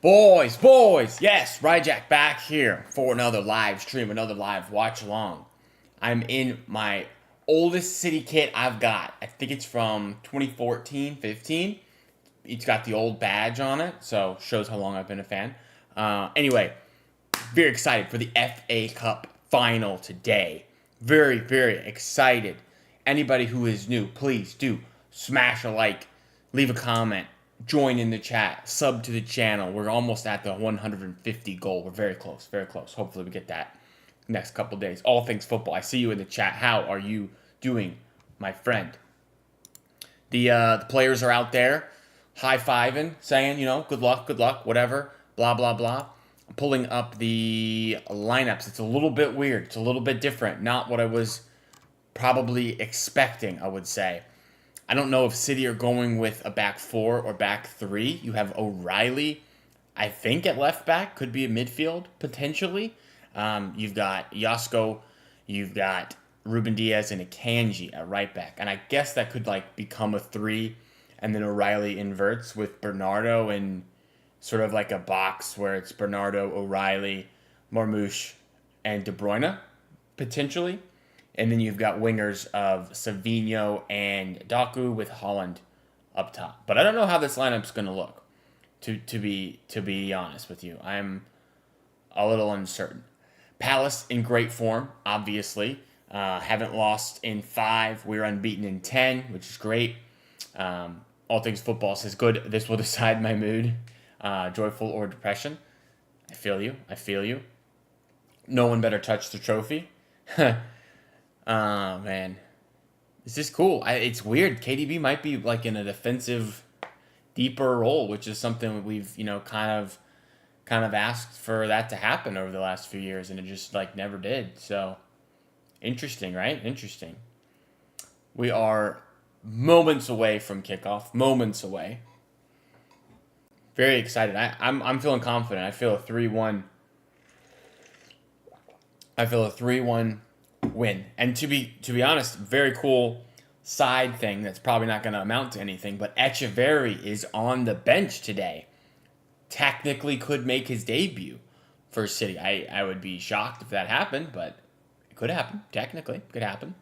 Boys, yes, Ryjack back here for another live stream, another live watch along. I'm in my oldest city kit I've got. I think it's from 2014, 15. It's got the old badge on it, so shows how long I've been a fan. Anyway, very excited for the FA Cup final today. Very, very excited. Anybody who is new, please do smash a like, leave a comment, join in the chat, sub to the channel. We're almost at the 150 goal. We're very close, very close. Hopefully we get that next couple days. All things football. I see you in the chat. How are you doing, my friend? The players are out there high-fiving, saying, good luck, whatever, blah, blah, blah. I'm pulling up the lineups. It's a little bit weird. It's a little bit different. Not what I was probably expecting, I would say. I don't know if City are going with a back four or back three. You have O'Reilly, I think, at left back. Could be a midfield, potentially. You've got Yasko. You've got Ruben Diaz and Akanji at right back. And I guess that could, become a three. And then O'Reilly inverts with Bernardo in sort of like a box where it's Bernardo, O'Reilly, Marmoush, and De Bruyne, potentially. And then you've got wingers of Savinho and Doku with Holland up top. But I don't know how this lineup's going to look, to be honest with you. I'm a little uncertain. Palace in great form, obviously. Haven't lost in 5. We're unbeaten in 10, which is great. All Things Football says, good, this will decide my mood, joyful or depression. I feel you. No one better touch the trophy. Man. This is cool. It's weird. KDB might be in a defensive, deeper role, which is something we've, kind of asked for that to happen over the last few years, and it just, never did. So, interesting, right? Interesting. We are moments away from kickoff. Moments away. Very excited. I'm feeling confident. I feel a 3-1. Win. And to be honest, very cool side thing that's probably not going to amount to anything, but Echeverri is on the bench today. Technically could make his debut for City. I would be shocked if that happened, but it could happen. Technically, it could happen.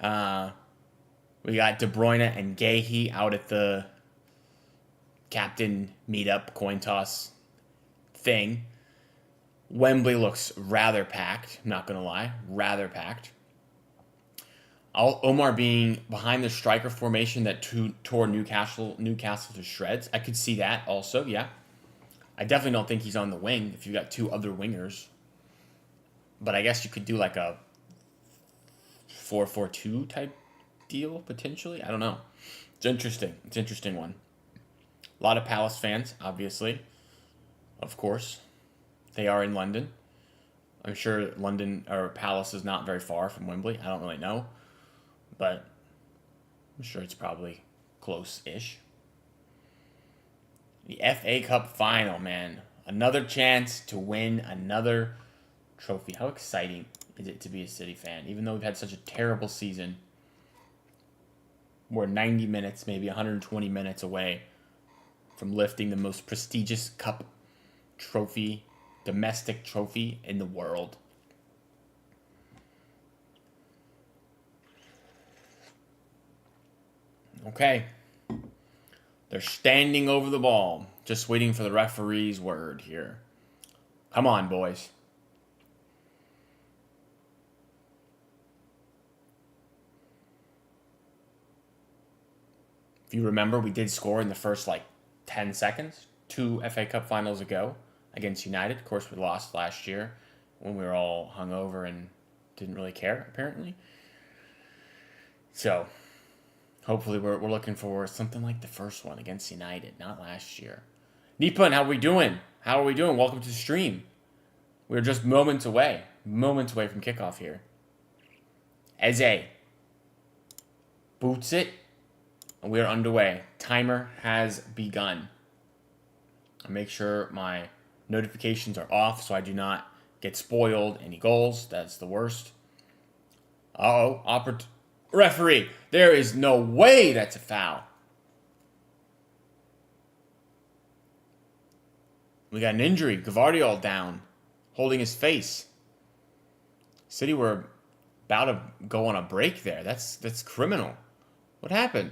We got De Bruyne and Gahey out at the captain meetup coin toss thing. Wembley looks rather packed, I'm not going to lie. Rather packed. Omar being behind the striker formation that tore Newcastle to shreds. I could see that also, yeah. I definitely don't think he's on the wing if you've got 2 other wingers. But I guess you could do a 4-4-2 type deal, potentially. I don't know. It's interesting. It's an interesting one. A lot of Palace fans, obviously. Of course. They are in London. I'm sure London or Palace is not very far from Wembley. I don't really know. But I'm sure it's probably close-ish. The FA Cup final, man. Another chance to win another trophy. How exciting is it to be a City fan? Even though we've had such a terrible season, we're 90 minutes, maybe 120 minutes away from lifting the most prestigious cup trophy, domestic trophy in the world. Okay. They're standing over the ball, just waiting for the referee's word here. Come on, boys. If you remember, we did score in the first 10 seconds 2 FA Cup finals ago against United. Of course, we lost last year when we were all hungover and didn't really care, apparently. So, hopefully we're looking for something like the first one against United, not last year. Nipun, how are we doing? Welcome to the stream. We're just moments away from kickoff here. Eze boots it, and we are underway. Timer has begun. I make sure my notifications are off so I do not get spoiled any goals. That's the worst. Referee, there is no way that's a foul. We got an injury. Gavardiol down, holding his face. City were about to go on a break there. That's criminal. What happened?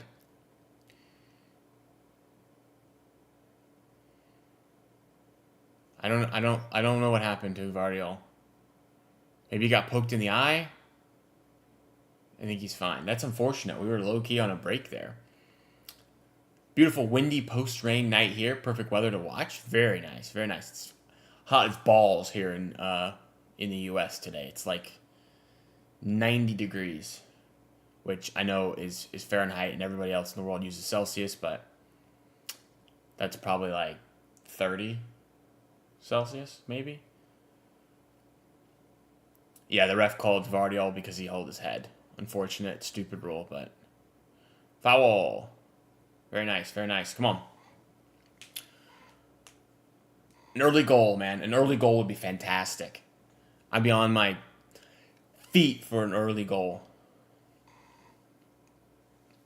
I don't know what happened to Gavardiol. Maybe he got poked in the eye. I think he's fine. That's unfortunate. We were low-key on a break there. Beautiful windy post-rain night here. Perfect weather to watch. Very nice. Very nice. It's hot as balls here in the U.S. today. It's like 90 degrees, which I know is Fahrenheit, and everybody else in the world uses Celsius, but that's probably like 30 Celsius, maybe. Yeah, the ref called Vardiol because he held his head. Unfortunate, stupid rule, but foul. Very nice, very nice. Come on. An early goal, man. An early goal would be fantastic. I'd be on my feet for an early goal.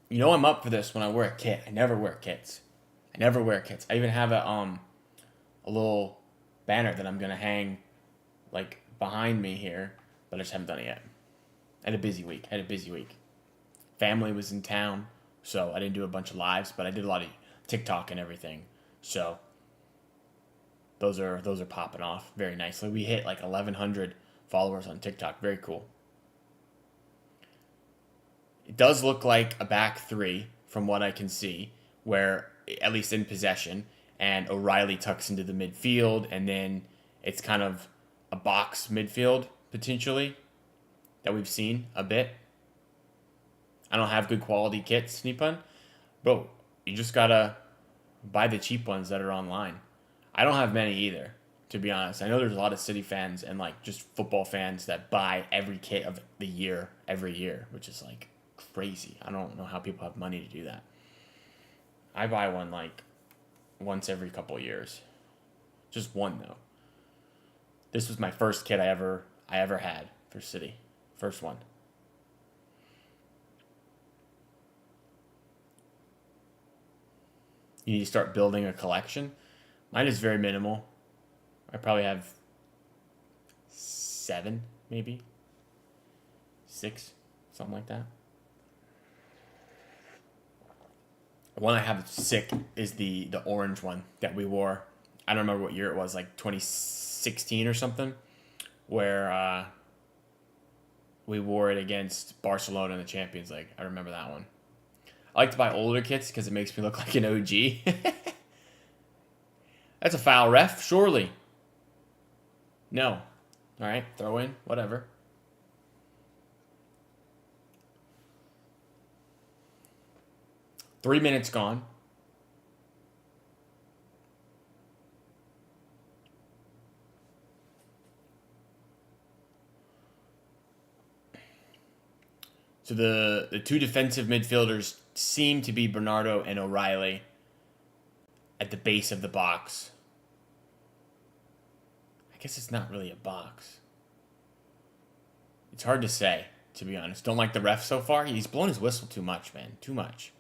You know I'm up for this when I wear a kit. I never wear kits. I even have a little banner that I'm gonna hang like behind me here, but I just haven't done it yet. I had a busy week. Family was in town, so I didn't do a bunch of lives, but I did a lot of TikTok and everything. So those are popping off very nicely. We hit like 1,100 followers on TikTok. Very cool. It does look like a back three from what I can see, where at least in possession, and O'Reilly tucks into the midfield, and then it's kind of a box midfield potentially that we've seen a bit. I don't have good quality kits, Nippon. Bro, you just gotta buy the cheap ones that are online. I don't have many either, to be honest. I know there's a lot of City fans and like just football fans that buy every kit of the year every year, which is like crazy. I don't know how people have money to do that. I buy one like once every couple of years. Just one though. This was my first kit I ever had for City. First one. You need to start building a collection. Mine is very minimal. I probably have 7, maybe 6, something like that. The one I have sick is the orange one that we wore. I don't remember what year it was, like 2016 or something, where we wore it against Barcelona in the Champions League. I remember that one. I like to buy older kits because it makes me look like an OG. That's a foul, ref, surely. No. All right, throw in, whatever. Three minutes gone. So the two defensive midfielders seem to be Bernardo and O'Reilly at the base of the box. I guess it's not really a box. It's hard to say, to be honest. Don't like the ref so far. He's blown his whistle too much, man. Too much.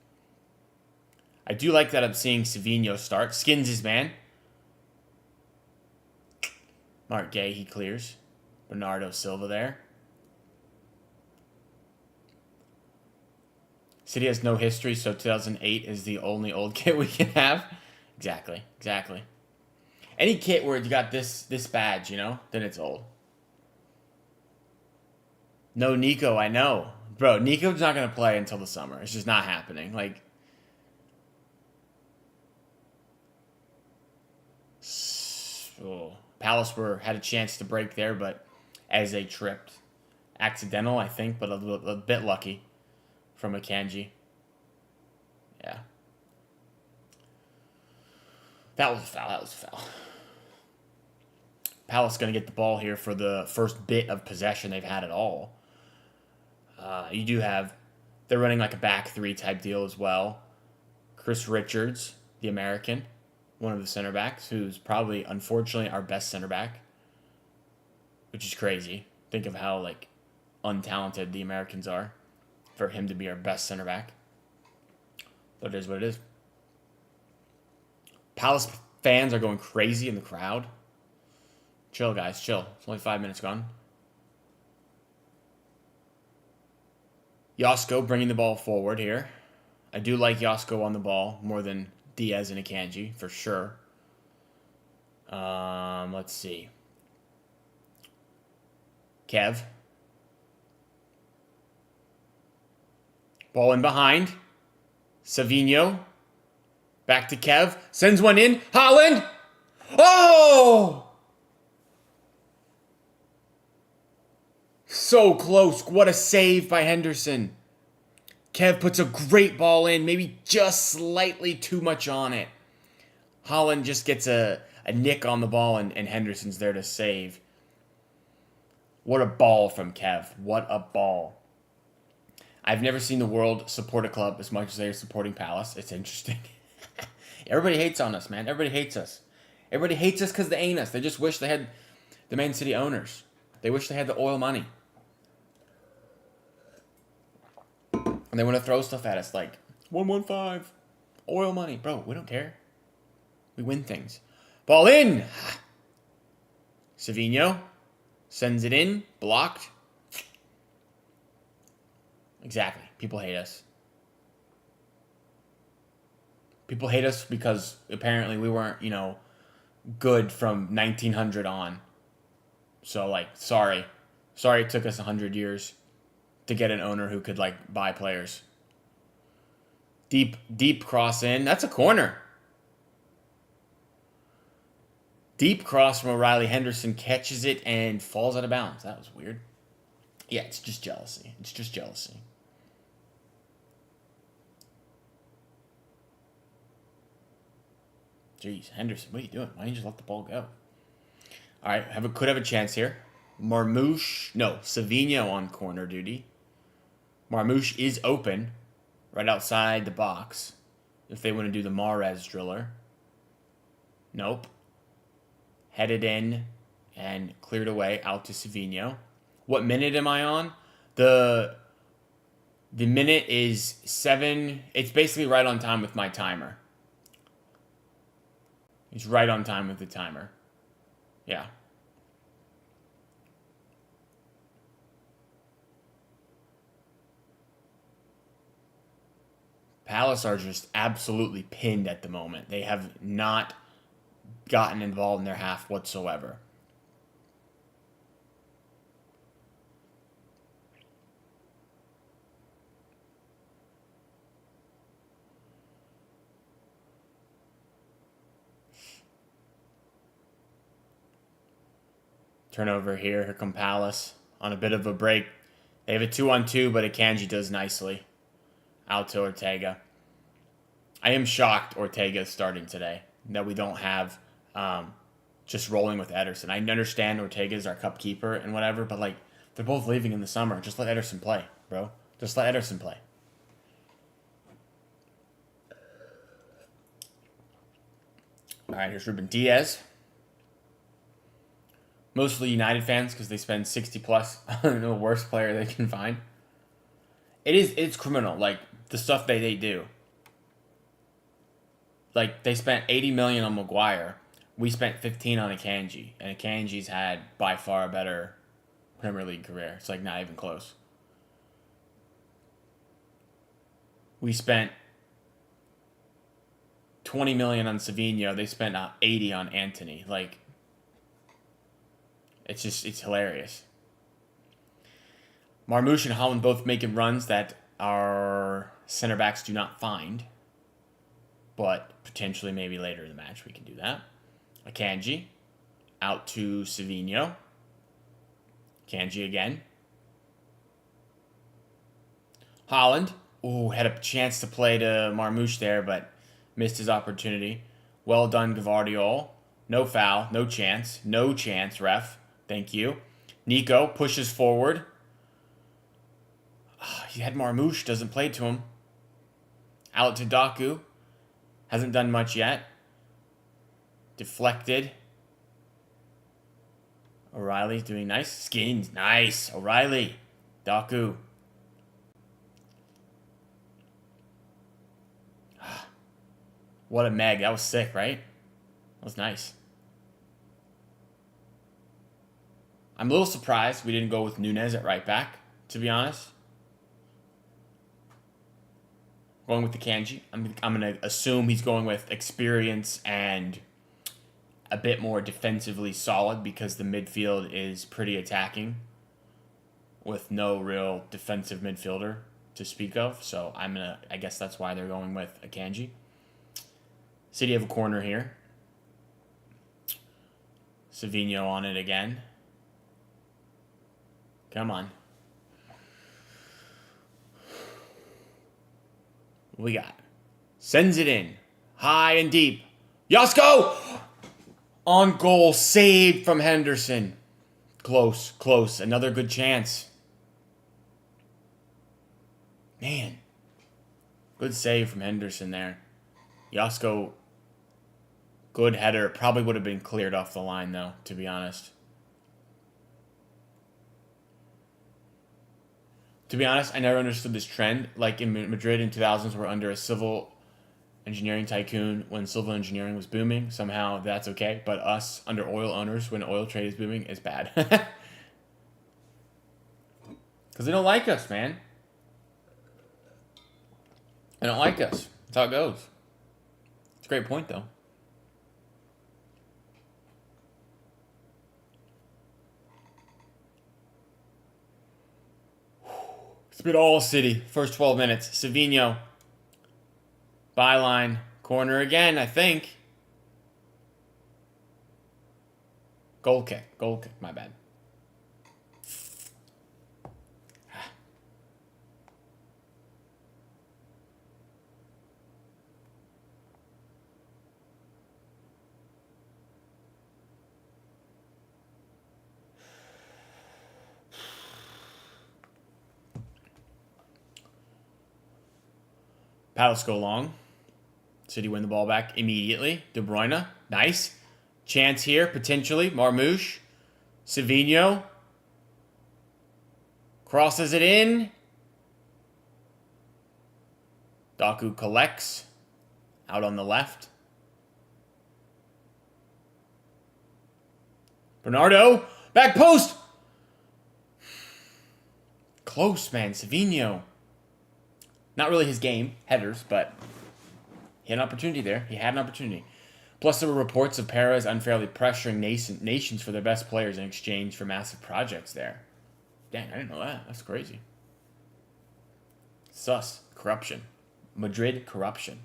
I do like that I'm seeing Savinho start. Skins his man. Mark Gay, he clears. Bernardo Silva there. City has no history, so 2008 is the only old kit we can have. Exactly. Any kit where you got this badge, you know, then it's old. No Nico, I know. Bro, Nico's not going to play until the summer. It's just not happening. Like, Palace had a chance to break there, but as they tripped. Accidental, I think, but a bit lucky from Akanji. Yeah. That was a foul. Palace going to get the ball here for the first bit of possession they've had at all. You do have, they're running like a back three type deal as well. Chris Richards, the American, one of the center backs, who's probably, unfortunately, our best center back, which is crazy. Think of how, like, untalented the Americans are for him to be our best center back. But it is what it is. Palace Fans are going crazy in the crowd. Chill, guys, chill. It's only 5 minutes gone. Yosko bringing the ball forward here. I do like Yosko on the ball more than Diaz and Akanji, for sure. Let's see. Kev. Ball in behind. Savinho. Back to Kev. Sends one in. Haaland. Oh! So close. What a save by Henderson. Kev puts a great ball in. Maybe just slightly too much on it. Haaland just gets a nick on the ball, and Henderson's there to save. What a ball from Kev. What a ball. I've never seen the world support a club as much as they're supporting Palace. It's interesting. Everybody hates on us, man. Everybody hates us. Everybody hates us because they ain't us. They just wish they had the Man City owners. They wish they had the oil money. And they want to throw stuff at us like 115, oil money. Bro, we don't care. We win things. Ball in. Savinho sends it in. Blocked. Exactly. People hate us. People hate us because apparently we weren't, good from 1900 on. So, sorry. Sorry it took us 100 years to get an owner who could, buy players. Deep cross in. That's a corner. Deep cross from O'Reilly. Henderson catches it and falls out of bounds. That was weird. Yeah, it's just jealousy. It's just jealousy. Jeez, Henderson, what are you doing? Why didn't you just let the ball go? All right, could have a chance here. Savinho on corner duty. Marmouche is open right outside the box if they want to do the Mahrez driller. Nope. Headed in and cleared away out to Savinho. What minute am I on? The minute is 7. It's basically right on time with my timer. He's right on time with the timer. Yeah. Palace are just absolutely pinned at the moment. They have not gotten involved in their half whatsoever. Turnover here. Here come Palace on a bit of a break. They have a 2-on-2, but Akanji does nicely. Out to Ortega. I am shocked Ortega is starting today. That we don't have just rolling with Ederson. I understand Ortega is our cup keeper and whatever, but they're both leaving in the summer. Just let Ederson play, bro. Just let Ederson play. All right, here's Ruben Diaz. Mostly United fans because they spend 60 plus on the worst player they can find. It's criminal, the stuff they do. They spent 80 million on Maguire. We spent 15 on Akanji, and Akanji's had by far a better Premier League career. It's not even close. We spent 20 million on Savinho. They spent 80 on Anthony. It's hilarious. Marmouche and Haaland both making runs that our center backs do not find. But potentially maybe later in the match we can do that. Akanji. Out to Savinho. Akanji again. Haaland. Ooh, had a chance to play to Marmouche there, but missed his opportunity. Well done, Gvardiol. No foul. No chance. No chance, ref. Thank you. Nico pushes forward. He had Marmouche. Doesn't play to him. Out to Doku. Hasn't done much yet. Deflected. O'Reilly's doing nice. Skins. Nice. O'Reilly. Doku. What a meg. That was sick, right? That was nice. I'm a little surprised we didn't go with Nunez at right back, to be honest. Going with the Kanji. I'm going to assume he's going with experience and a bit more defensively solid because the midfield is pretty attacking with no real defensive midfielder to speak of. So I guess that's why they're going with a Kanji. City have a corner here. Savinho on it again. Come on. What we got? Sends it in. High and deep. Josko! On goal. Saved from Henderson. Close. Close. Another good chance. Man. Good save from Henderson there. Josko. Good header. Probably would have been cleared off the line, though, to be honest. To be honest, I never understood this trend. Like in Madrid in 2000s, we're under a civil engineering tycoon when civil engineering was booming. Somehow that's okay. But us under oil owners when oil trade is booming is bad. Because they don't like us, man. They don't like us. That's how it goes. It's a great point, though. It's been all City. First 12 minutes. Savinho. Byline. Corner again, I think. Goal kick. Goal kick. My bad. Palace go long. City win the ball back immediately. De Bruyne. Nice. Chance here, potentially. Marmouche. Savinho. Crosses it in. Doku collects. Out on the left. Bernardo. Back post. Close, man. Savinho. Not really his game, headers, but he had an opportunity there. He had an opportunity. Plus, there were reports of Perez unfairly pressuring nations for their best players in exchange for massive projects there. Dang, I didn't know that. That's crazy. Sus. Corruption. Madrid corruption.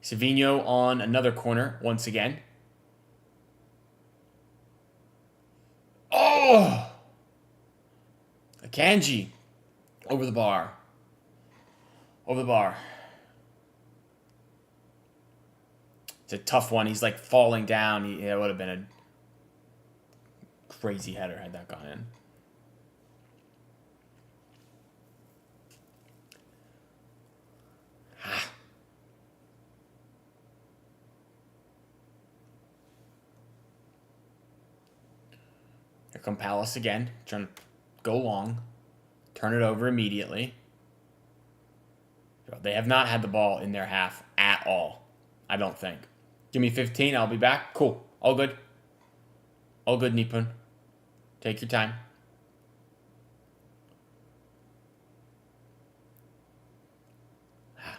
Savinho on another corner once again. Oh! Akanji. Over the bar. Over the bar. It's a tough one. He's like falling down. It would have been a crazy header had that gone in. Here come Palace again. Trying to go long. Turn it over immediately. They have not had the ball in their half at all. I don't think. Give me 15. I'll be back. Cool. All good. All good, Nipun. Take your time.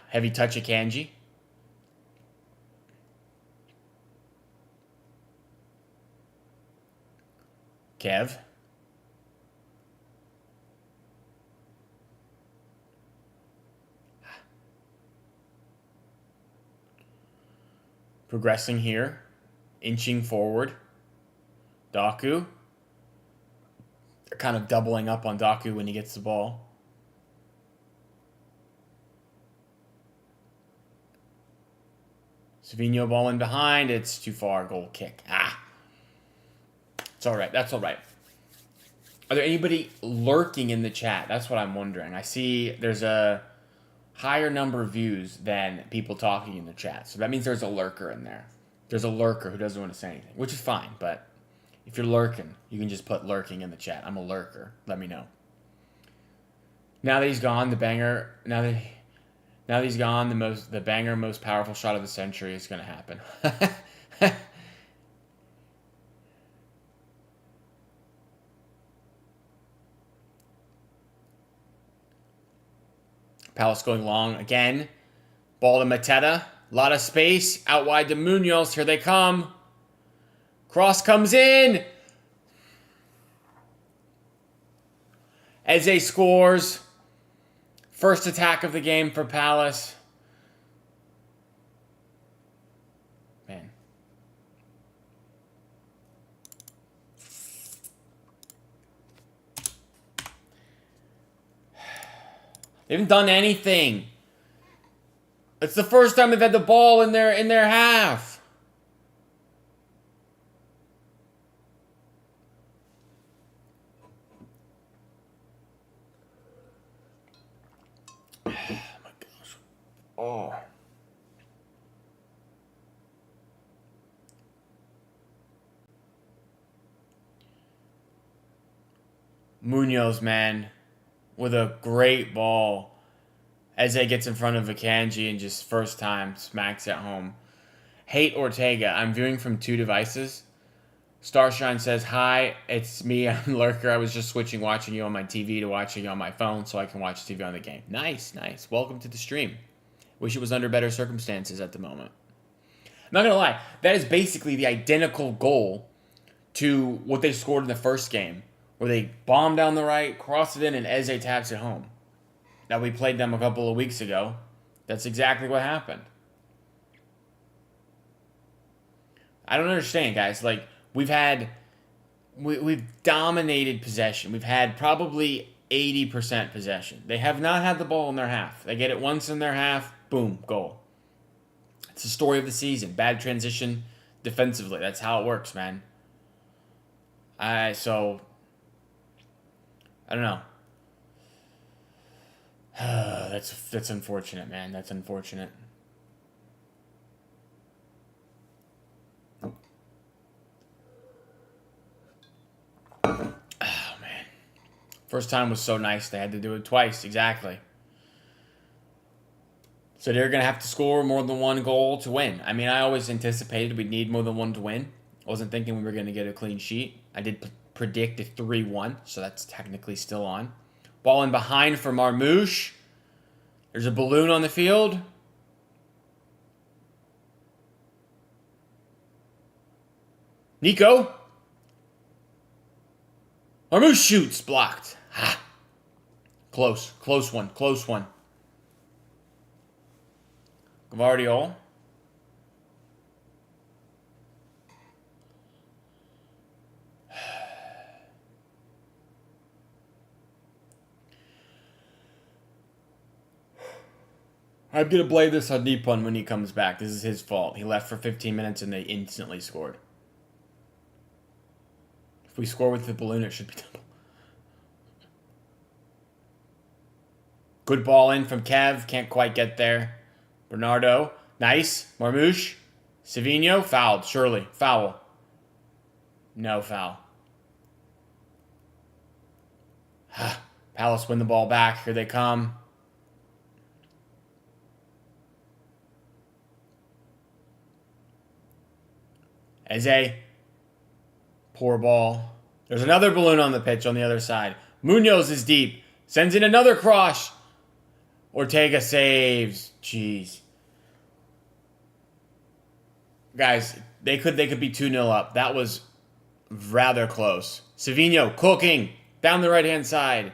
Heavy touch of Kanji. Kev. Progressing here. Inching forward. Doku. They're kind of doubling up on Doku when he gets the ball. Savinho ball in behind. It's too far. Goal kick. It's all right. That's all right. Are there anybody lurking in the chat? That's what I'm wondering. I see there's a higher number of views than people talking in the chat. So that means there's a lurker in there. There's a lurker who doesn't want to say anything, which is fine. But if you're lurking, you can just put lurking in the chat. I'm a lurker. Let me know. Now that he's gone, the banger. Now Now he's gone. The banger, most powerful shot of the century is going to happen. Palace going long again. Ball to Mateta. A lot of space. Out wide to Munoz. Here they come. Cross comes in. Eze scores. First attack of the game for Palace. Man. They haven't done anything. It's the first time they've had the ball in their half. Oh my gosh. Oh. Munoz, man, with a great ball. Eze gets in front of Akanji and just first time smacks it home. Hate Ortega. I'm viewing from 2 devices. Starshine says, hi, it's me. I'm Lurker. I was just switching watching you on my TV to watching you on my phone so I can watch TV on the game. Nice, nice. Welcome to the stream. Wish it was under better circumstances at the moment. I'm not going to lie. That is basically the identical goal to what they scored in the first game, where they bombed down the right, crossed it in, and Eze taps it home. Now, we played them a couple of weeks ago. That's exactly what happened. I don't understand, guys. Like, we've dominated possession. We've had probably 80% possession. They have not had the ball in their half. They get it once in their half, boom, goal. It's the story of the season. Bad transition defensively. That's how it works, man. So, I don't know. That's unfortunate, man. That's unfortunate. Oh, man. First time was so nice. They had to do it twice. Exactly. So they're going to have to score more than 1 goal to win. I mean, I always anticipated we'd need more than 1 to win. I wasn't thinking we were going to get a clean sheet. I did predict a 3-1, so that's technically still on. Ball in behind for Marmouche. There's a balloon on the field. Nico. Marmouche shoots. Blocked. Ha. Close. Close one. Close one. Gvardiol. I'm going to blame this on Nippon when he comes back. This is his fault. He left for 15 minutes and they instantly scored. If we score with the balloon, it should be double. Good ball in from Kev. Can't quite get there. Bernardo. Nice. Marmouche. Savino. Fouled. Surely. Foul. No foul. Palace win the ball back. Here they come. Eze. Poor ball. There's another balloon on the pitch on the other side. Munoz is deep. Sends in another cross. Ortega saves. Jeez. Guys, they could be 2-0 up. That was rather close. Savino cooking. Down the right-hand side.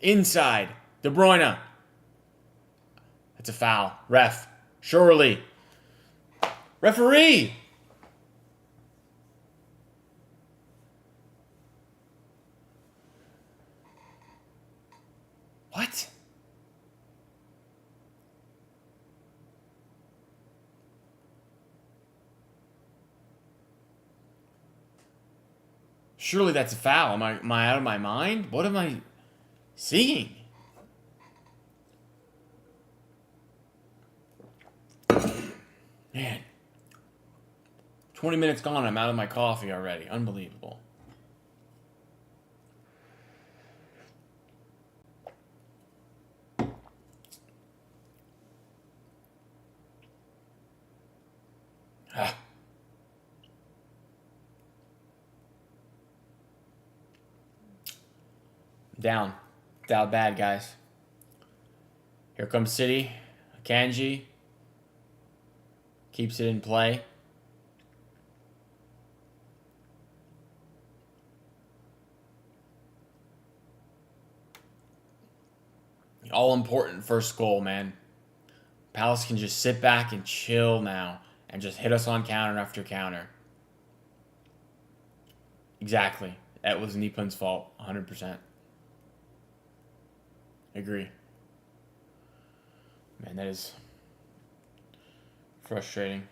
Inside. De Bruyne. That's a foul. Ref. Surely. Referee. What? Surely that's a foul. Am I out of my mind? What am I seeing? Man. 20 minutes gone, I'm out of my coffee already. Unbelievable. Down. Down bad, guys. Here comes City. Kanji. Keeps it in play. All important first goal, man. Palace can just sit back and chill now and just hit us on counter after counter. Exactly. That was Nipun's fault. 100%. Agree. Man, that is frustrating.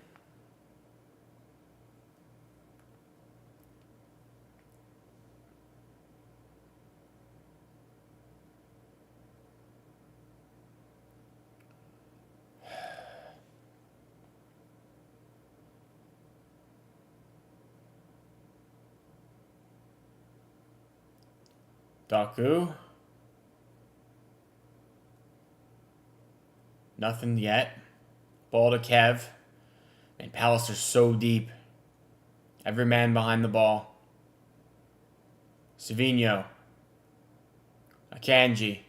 Daku. Nothing yet. Ball to Kev. And Palace are so deep. Every man behind the ball. Savinho. Akanji.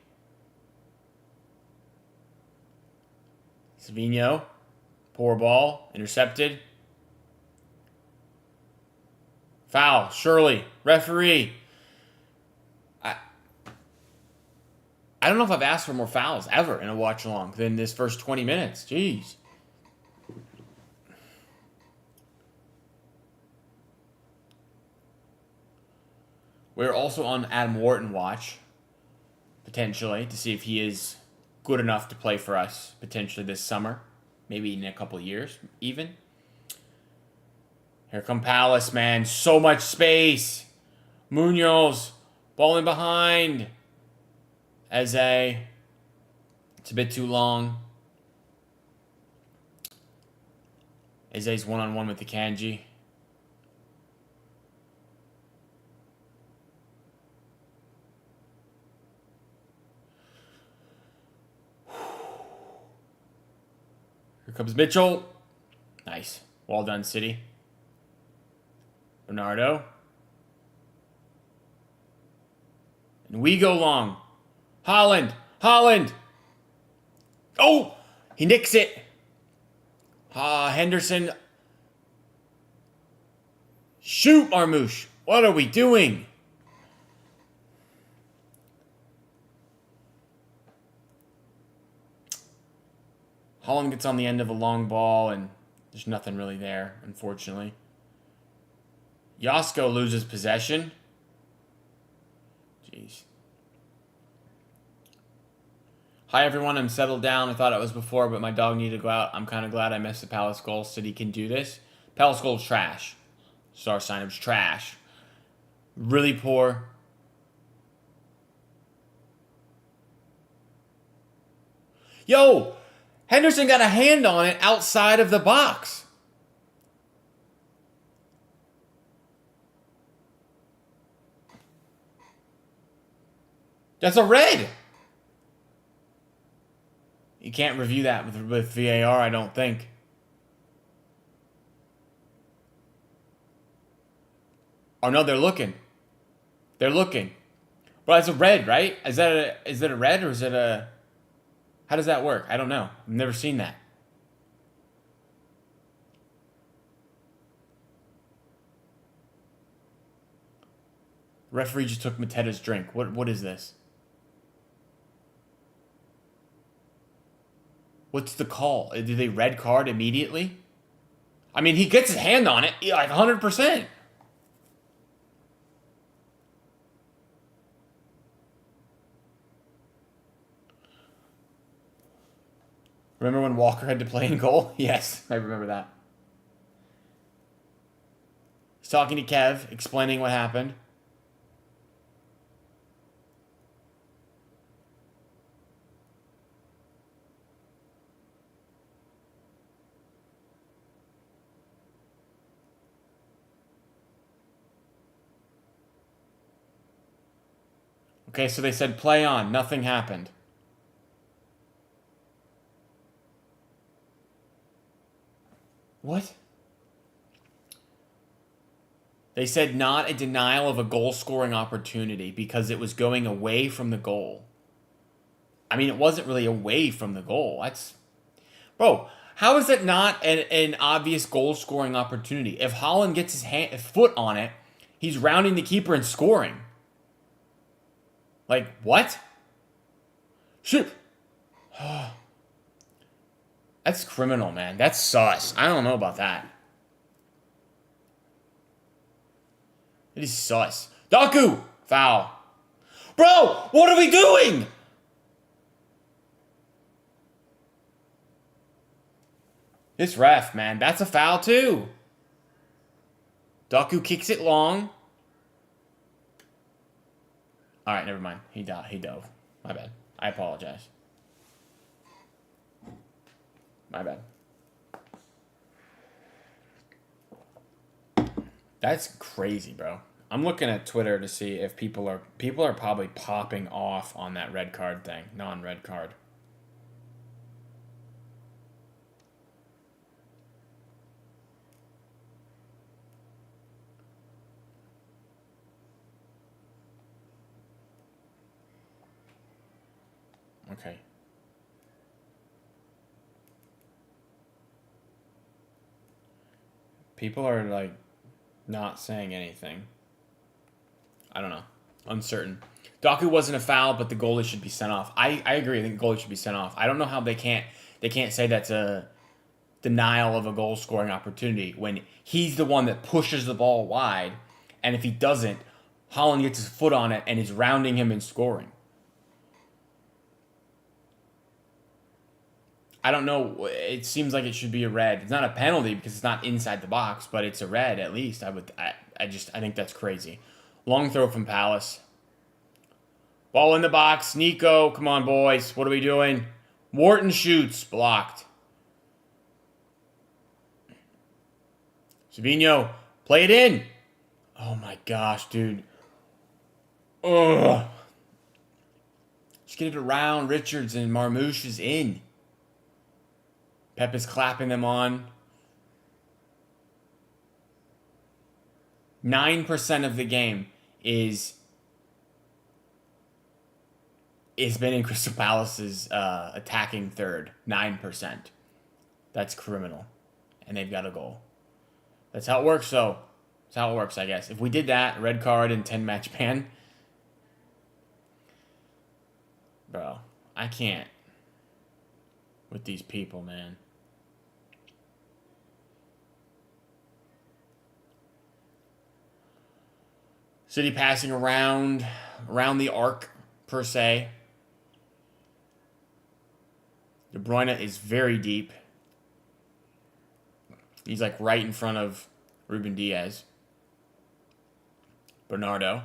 Savinho. Poor ball. Intercepted. Foul. Shirley. Referee. I don't know if I've asked for more fouls ever in a watch-along than this first 20 minutes. Jeez. We're also on Adam Wharton watch, potentially, to see if he is good enough to play for us, potentially this summer. Maybe in a couple of years, even. Here come Palace, man. So much space. Munoz. Ball in behind. Eze. It's a bit too long. Eze's one-on-one with the Kanji. Here comes Mitchell. Nice. Well done, City. Bernardo. And we go long. Holland. Holland. Oh! He nicks it. Henderson. Shoot, Marmouche. What are we doing? Holland gets on the end of a long ball, and there's nothing really there, unfortunately. Yasko loses possession. Jeez. Hi, everyone. I'm settled down. I thought it was before, but my dog needed to go out. I'm kind of glad I missed the Palace goal. City can do this. Palace goal is trash. Star sign was trash. Really poor. Yo! Henderson got a hand on it outside of the box. That's a red. You can't review that with VAR, I don't think. Oh no, they're looking. They're looking. But it's a red, right? Is that a red or is it a... How does that work? I don't know. I've never seen that. Referee just took Mateda's drink. What is this? What's the call? Did they red card immediately? I mean, he gets his hand on it, like 100%. Remember when Walker had to play in goal? Yes, I remember that. He's talking to Kev, explaining what happened. Okay, so they said play on. Nothing happened. What? They said not a denial of a goal-scoring opportunity because it was going away from the goal. I mean, it wasn't really away from the goal. That's... Bro, how is that not an obvious goal-scoring opportunity? If Haaland gets his foot on it, he's rounding the keeper and scoring. Like, what? Shit. That's criminal, man. That's sus. I don't know about that. It is sus. Doku! Foul. Bro, what are we doing? This ref, man, that's a foul too. Doku kicks it long. All right, never mind. He dove. My bad. I apologize. My bad. That's crazy, bro. I'm looking at Twitter to see if people are probably popping off on that red card thing, non-red card. Okay. People are like not saying anything. I don't know. Uncertain. Doku wasn't a foul, but the goalie should be sent off. I agree. I think the goalie should be sent off. I don't know how they can't say that's a denial of a goal scoring opportunity when he's the one that pushes the ball wide, and if he doesn't, Haaland gets his foot on it and is rounding him and scoring. I don't know. It seems like it should be a red. It's not a penalty because it's not inside the box, but it's a red at least. I think that's crazy. Long throw from Palace. Ball in the box. Nico, come on, boys. What are we doing? Morton shoots. Blocked. Savinho, play it in. Oh my gosh, dude. Ugh. Just get it around. Richards and Marmouche is in. Pep is clapping them on. 9% of the game is been in Crystal Palace's attacking third. 9%. That's criminal. And they've got a goal. That's how it works, though. That's how it works, I guess. If we did that, red card and 10-match ban. Bro, I can't with these people, man. City passing around the arc, per se. De Bruyne is very deep. He's like right in front of Ruben Diaz. Bernardo.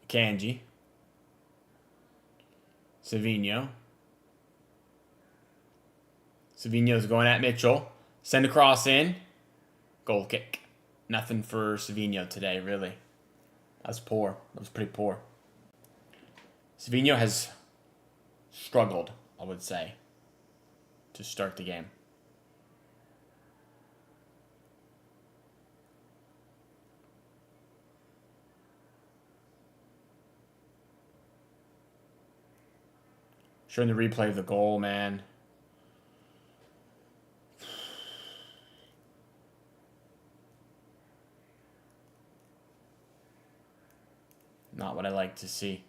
Kanji. Savinho. Savinho's going at Mitchell. Send a cross in. Goal kick. Nothing for Savinho today, really. That was poor. That was pretty poor. Savinho has struggled, I would say, to start the game. Showing the replay of the goal, man. Not what I like to see.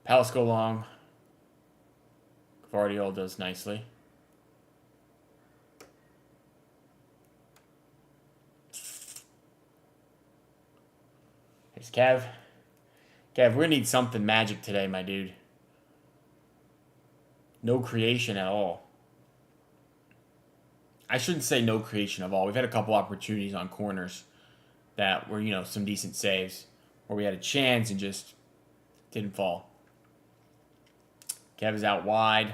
Palace go long. Gvardiol does nicely. Here's Kev. Kev, we're going to need something magic today, my dude. No creation at all. I shouldn't say no creation at all. We've had a couple opportunities on corners that were, some decent saves where we had a chance and just didn't fall. Kev is out wide.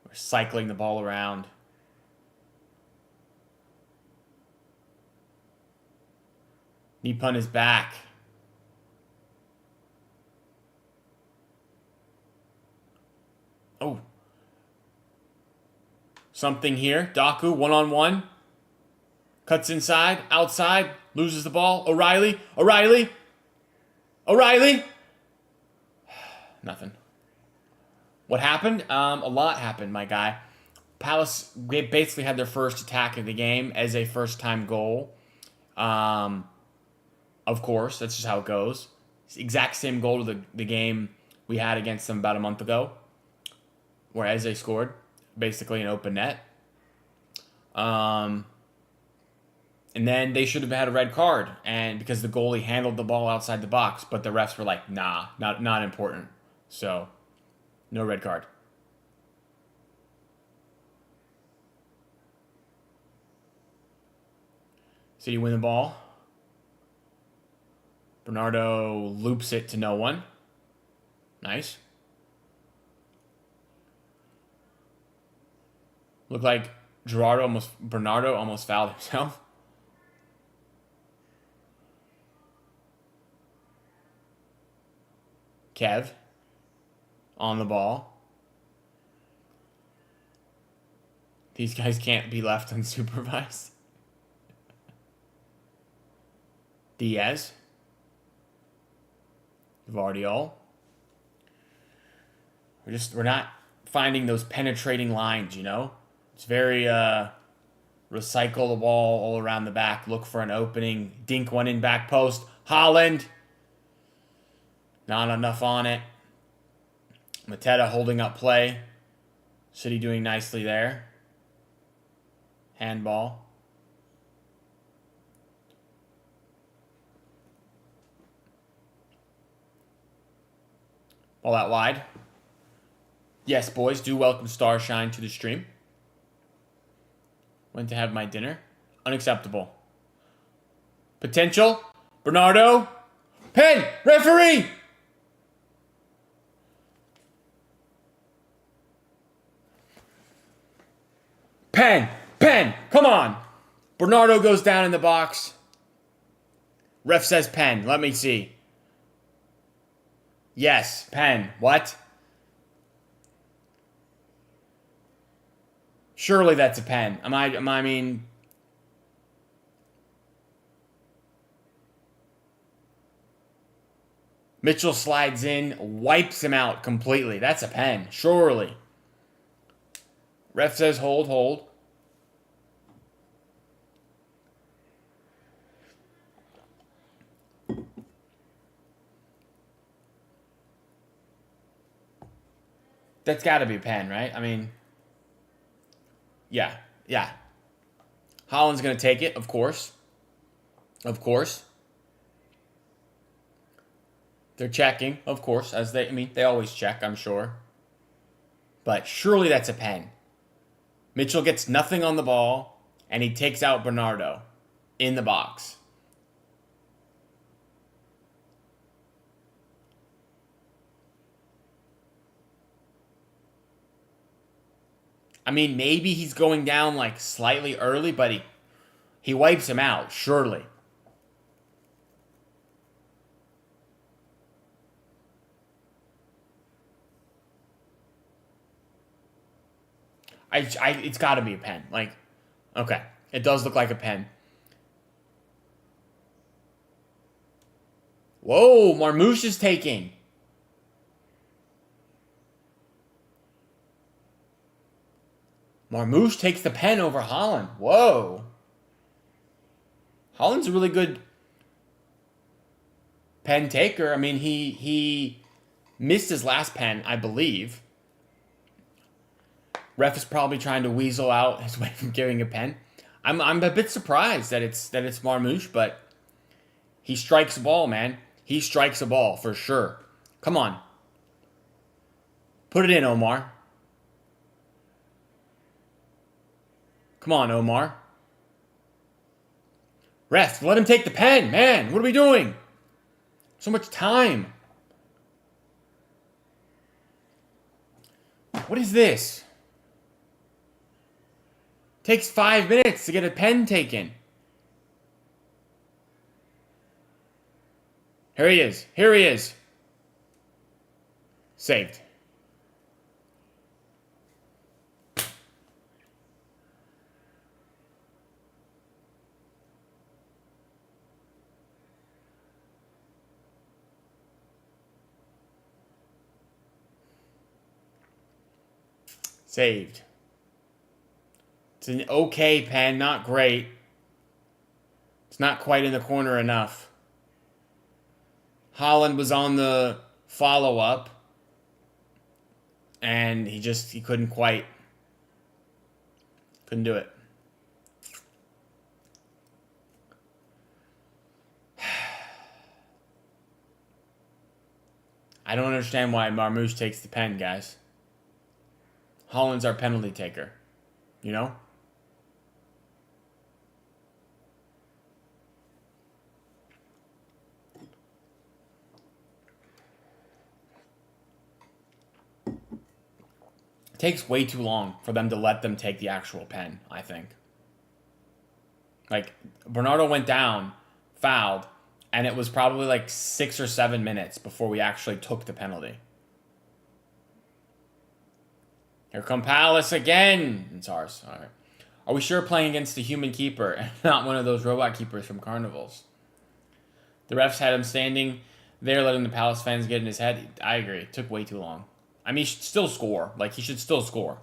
We're cycling the ball around. Nipun is back. Oh. something here. Daku, one-on-one. Cuts inside, outside, loses the ball. O'Reilly. Nothing. What happened? A lot happened, my guy. Palace basically had their first attack of the game as a first-time goal. Of course, that's just how it goes. It's the exact same goal to the game we had against them about a month ago, where Eze scored, basically an open net. And then they should have had a red card, and because the goalie handled the ball outside the box, but the refs were like, nah, not important. So, no red card. City win the ball. Bernardo loops it to no one. Nice. Looked like Bernardo almost fouled himself. Kev on the ball. These guys can't be left unsupervised. Diaz. Vardiol. We're not finding those penetrating lines, you know? It's very recycle the ball all around the back, look for an opening, dink one in back post. Holland. Not enough on it. Mateta holding up play. City doing nicely there. Handball. Ball out wide. Yes, boys, do welcome Starshine to the stream. Went to have my dinner. Unacceptable. Potential. Bernardo. Pen! Referee! Pen! Come on! Bernardo goes down in the box. Ref says pen. Let me see. Yes, pen. What? Surely that's a pen. I mean... Mitchell slides in, wipes him out completely. That's a pen. Surely. Ref says hold. That's got to be a pen, right? I mean, yeah. Holland's going to take it, of course. They're checking, of course, they always check, I'm sure. But surely that's a pen. Mitchell gets nothing on the ball, and he takes out Bernardo in the box. I mean, maybe he's going down like slightly early, but he wipes him out, surely. It's got to be a pen. Like, okay, it does look like a pen. Whoa, Marmouche is taking. Marmouche takes the pen over Holland. Whoa. Holland's a really good pen taker. I mean, he missed his last pen, I believe. Ref is probably trying to weasel out his way from giving a pen. I'm a bit surprised that it's Marmouche, but he strikes a ball, man. He strikes a ball for sure. Come on. Put it in, Omar. Come on, Omar. Ref, let him take the pen, man. What are we doing? So much time. What is this? Takes 5 minutes to get a pen taken. Here he is. Saved. Saved. It's an okay pen, not great. It's not quite in the corner enough. Holland was on the follow-up, and he couldn't do it. I don't understand why Marmouche takes the pen, guys. Holland's our penalty taker. You know? It takes way too long for them to let them take the actual pen, I think. Like, Bernardo went down, fouled, and it was probably like 6 or 7 minutes before we actually took the penalty. Here come Palace again. It's ours. All right. Are we sure playing against a human keeper and not one of those robot keepers from carnivals? The refs had him standing there letting the Palace fans get in his head. I agree. It took way too long. I mean, he should still score. Like, he should still score.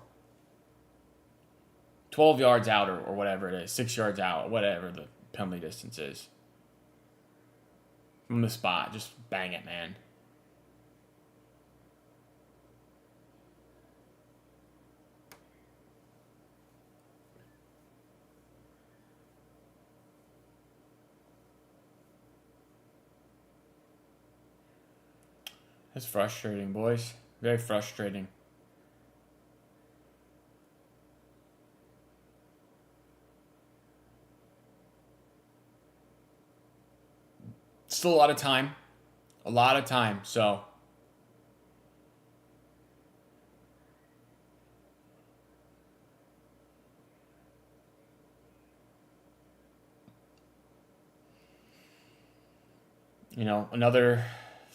12 yards out or whatever it is. 6 yards out, whatever the penalty distance is. From the spot. Just bang it, man. That's frustrating, boys. Very frustrating. Still a lot of time. A lot of time, so. You know, another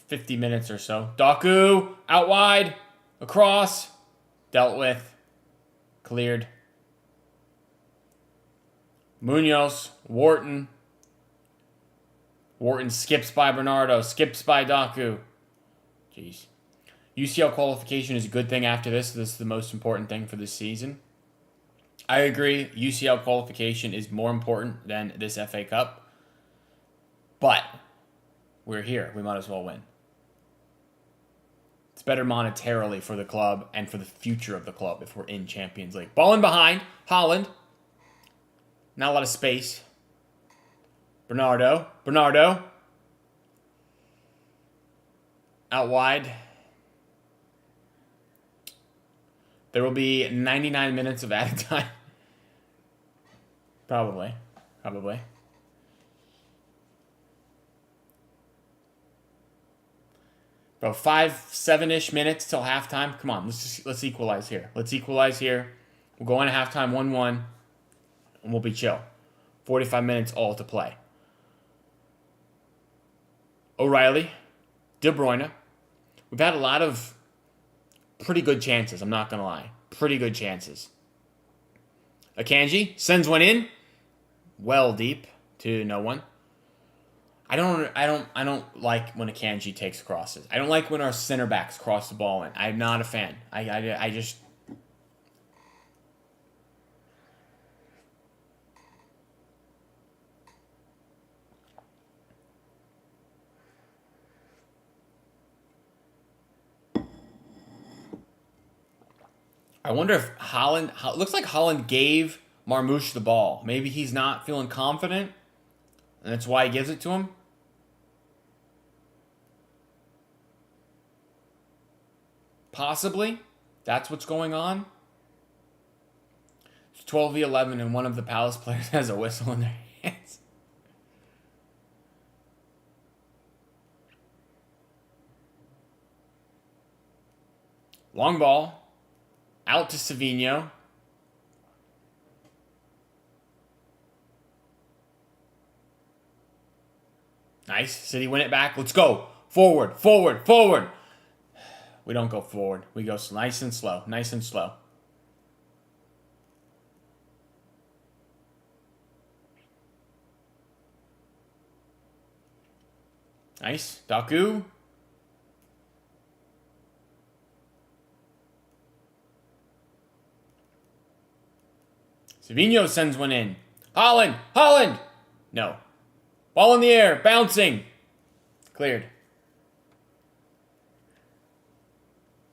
50 minutes or so. Doku, out wide, across, dealt with, cleared. Munoz, Wharton. Wharton skips by Bernardo, skips by Doku. Jeez. UCL qualification is a good thing after this. This is the most important thing for this season. I agree. UCL qualification is more important than this FA Cup. But we're here. We might as well win. It's better monetarily for the club and for the future of the club if we're in Champions League. Ball in behind. Holland. Not a lot of space. Bernardo. Out wide. There will be 99 minutes of added time. Probably. About 5-7-ish minutes till halftime. Come on, let's equalize here. We'll go on at halftime 1-1, and we'll be chill. 45 minutes all to play. O'Reilly, De Bruyne. We've had a lot of pretty good chances, I'm not going to lie. Pretty good chances. Akanji sends one in. Well deep to no one. I don't like when Akanji takes crosses. I don't like when our center backs cross the ball in. I'm not a fan. I just... I wonder if Holland... It looks like Holland gave Marmouche the ball. Maybe he's not feeling confident, and that's why he gives it to him. Possibly. That's what's going on. It's 12v11, and one of the Palace players has a whistle in their hands. Long ball. Out to Savinho. Nice. City win it back. Let's go. Forward. We don't go forward. We go nice and slow. Nice. Doku. Savinho sends one in. Holland! Holland! No. Ball in the air, bouncing. Cleared.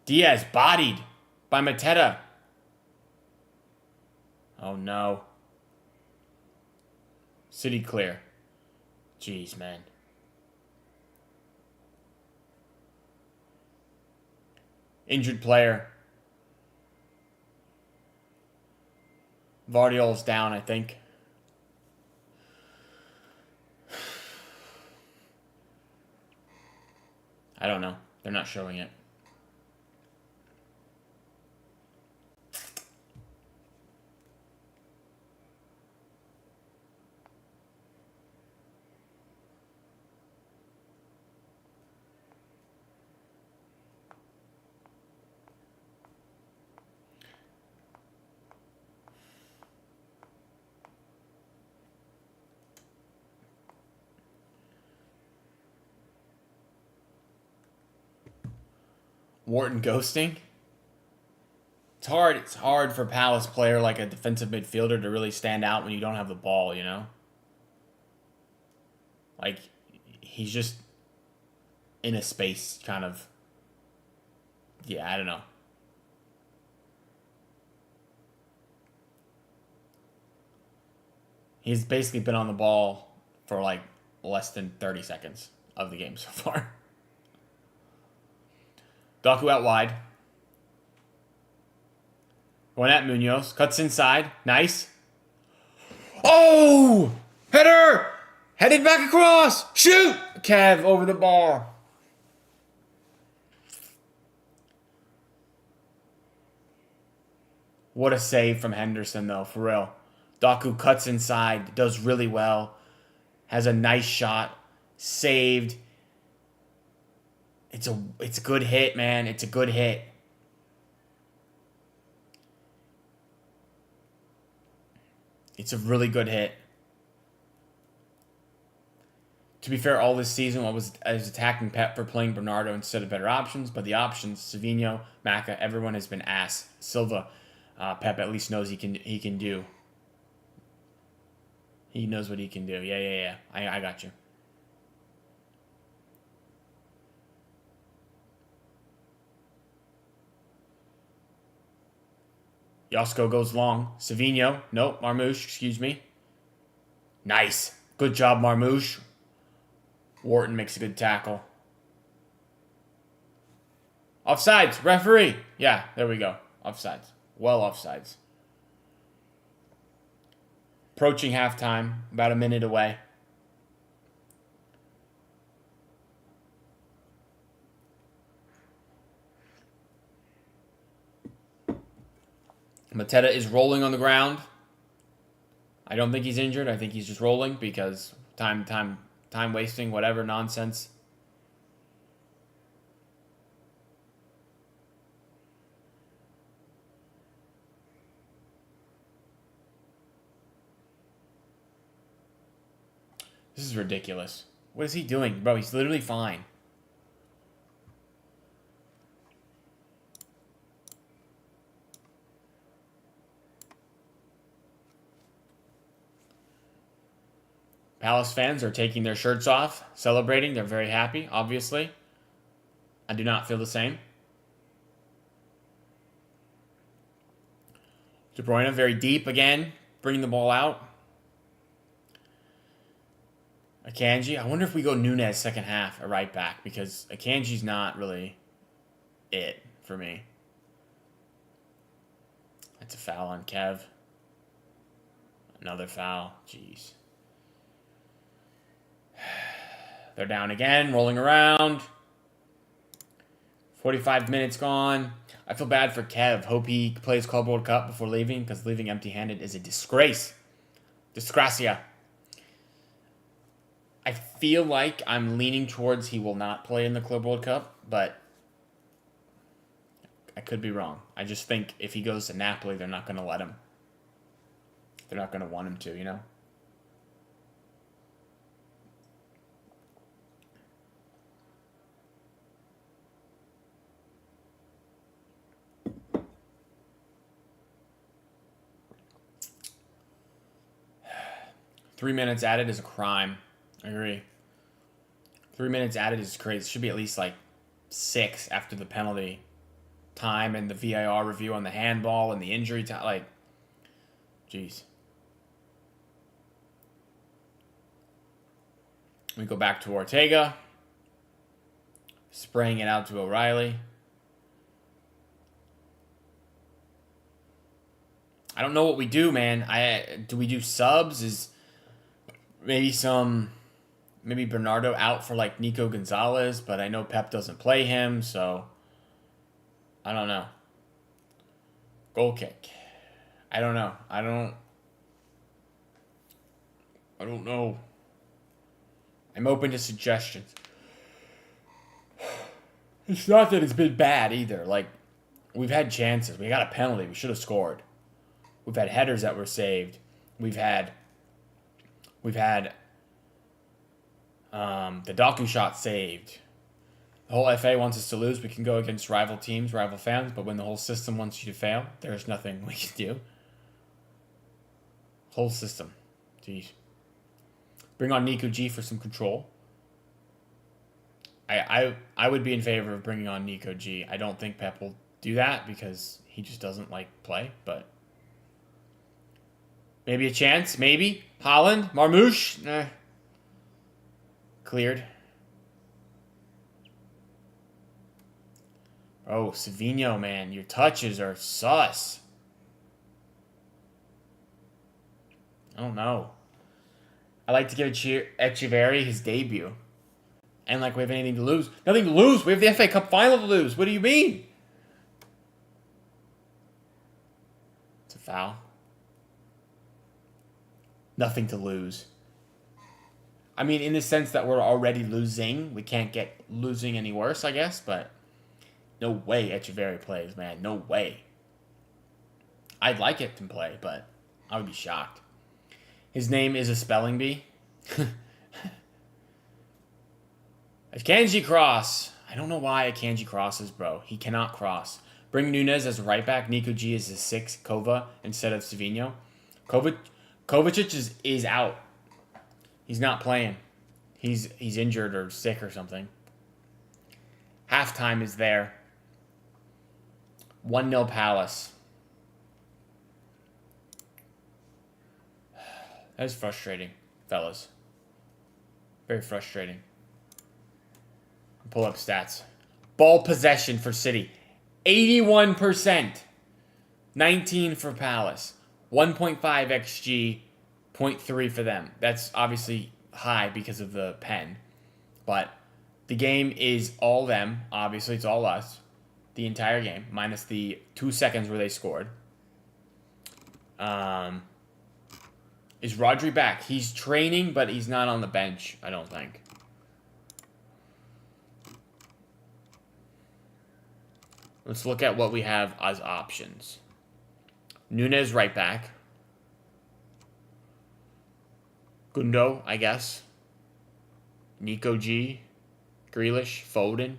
Diaz bodied by Mateta. Oh no. City clear. Jeez, man. Injured player. Vardiol's down, I think. I don't know. They're not showing it. Wharton ghosting. It's hard. It's hard for Palace player like a defensive midfielder to really stand out when you don't have the ball, you know? Like, he's just in a space kind of... Yeah, I don't know. He's basically been on the ball for like less than 30 seconds of the game so far. Doku out wide. Going at Munoz. Cuts inside. Nice. Oh! Header! Headed back across. Shoot! Kev over the bar. What a save from Henderson, though, for real. Doku cuts inside. Does really well. Has a nice shot. Saved. It's a good hit, man. It's a good hit. It's a really good hit. To be fair, all this season I was attacking Pep for playing Bernardo instead of better options, but the options, Savinho, Maka, everyone has been ass. Silva, Pep at least knows he can do. He knows what he can do. Yeah. I got you. Josko goes long. Savinho. Nope. Marmouche. Excuse me. Nice. Good job, Marmouche. Wharton makes a good tackle. Offsides. Referee. Yeah, there we go. Offsides. Well offsides. Approaching halftime. About a minute away. Mateta is rolling on the ground. I don't think he's injured. I think he's just rolling because time wasting, whatever nonsense. This is ridiculous. What is he doing? Bro, he's literally fine. Palace fans are taking their shirts off, celebrating. They're very happy, obviously. I do not feel the same. De Bruyne very deep again, bringing the ball out. Akanji. I wonder if we go Nunez second half at right back because Akanji's not really it for me. That's a foul on Kev. Another foul. Jeez. They're down again, rolling around. 45 minutes gone. I feel bad for Kev. Hope he plays Club World Cup before leaving because leaving empty-handed is a disgrace. Disgracia. I feel like I'm leaning towards he will not play in the Club World Cup, but I could be wrong. I just think if he goes to Napoli, they're not going to let him. They're not going to want him to, you know? 3 minutes added is a crime. I agree. 3 minutes added is crazy. It should be at least like 6 after the penalty time and the VAR review on the handball and the injury time. Like, jeez. We go back to Ortega. Spraying it out to O'Reilly. I don't know what we do, man. Do we do subs? Is maybe Bernardo out for like Nico Gonzalez, but I know Pep doesn't play him, so I don't know. Goal kick. I don't know. I don't know. I'm open to suggestions. It's not that it's been bad either. Like, we've had chances. We got a penalty. We should have scored. We've had headers that were saved. We've had the Doku shot saved. The whole FA wants us to lose. We can go against rival teams, rival fans, but when the whole system wants you to fail, there's nothing we can do. Whole system. Jeez. Bring on Nico G for some control. I would be in favor of bringing on Nico G. I don't think Pep will do that because he just doesn't like play, but maybe a chance, maybe. Holland, Marmouche, cleared. Oh, Savinho, man, your touches are sus. I don't know. I like to give Echeverri his debut. And like we have anything to lose. Nothing to lose. We have the FA Cup final to lose. What do you mean? It's a foul. Nothing to lose. I mean, in the sense that we're already losing. We can't get losing any worse, I guess. But no way Echeverri plays, man. No way. I'd like it to play, but I would be shocked. His name is a spelling bee. Akanji cross. I don't know why Akanji crosses, bro. He cannot cross. Bring Nunez as a right back. Nico G as a 6. Kova instead of Savinho. Kovacic is out. He's not playing. He's injured or sick or something. Halftime is there. 1-0 Palace. That is frustrating, fellas. Very frustrating. Pull up stats. Ball possession for City. 81%. 19 for Palace. 1.5 XG. 0.3 for them. That's obviously high because of the pen. But the game is all them. Obviously, it's all us. The entire game. Minus the 2 seconds where they scored. Is Rodri back? He's training, but he's not on the bench, I don't think. Let's look at what we have as options. Nunez right back. Gundo, I guess. Nico G. Grealish. Foden.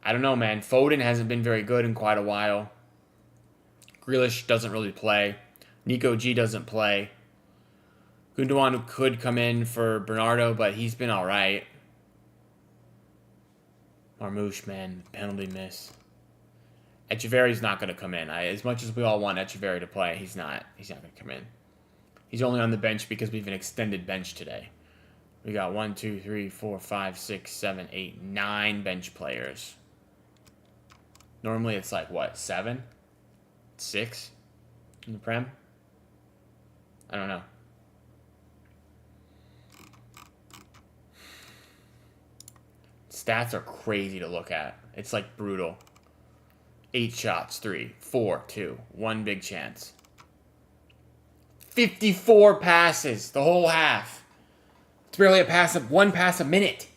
I don't know, man. Foden hasn't been very good in quite a while. Grealish doesn't really play. Nico G doesn't play. Gundogan could come in for Bernardo, but he's been alright. Marmouche, man, penalty miss. Echeverri's not going to come in. As much as we all want Echeverri to play, he's not going to come in. He's only on the bench because we have an extended bench today. We got 1, 2, 3, 4, 5, 6, 7, 8, 9 bench players. Normally it's like, what, 7? 6 in the Prem? I don't know. Stats are crazy to look at. It's like brutal. 8 shots, 3, 4, 2, 1 big chance. 54 passes the whole half. It's barely one pass a minute.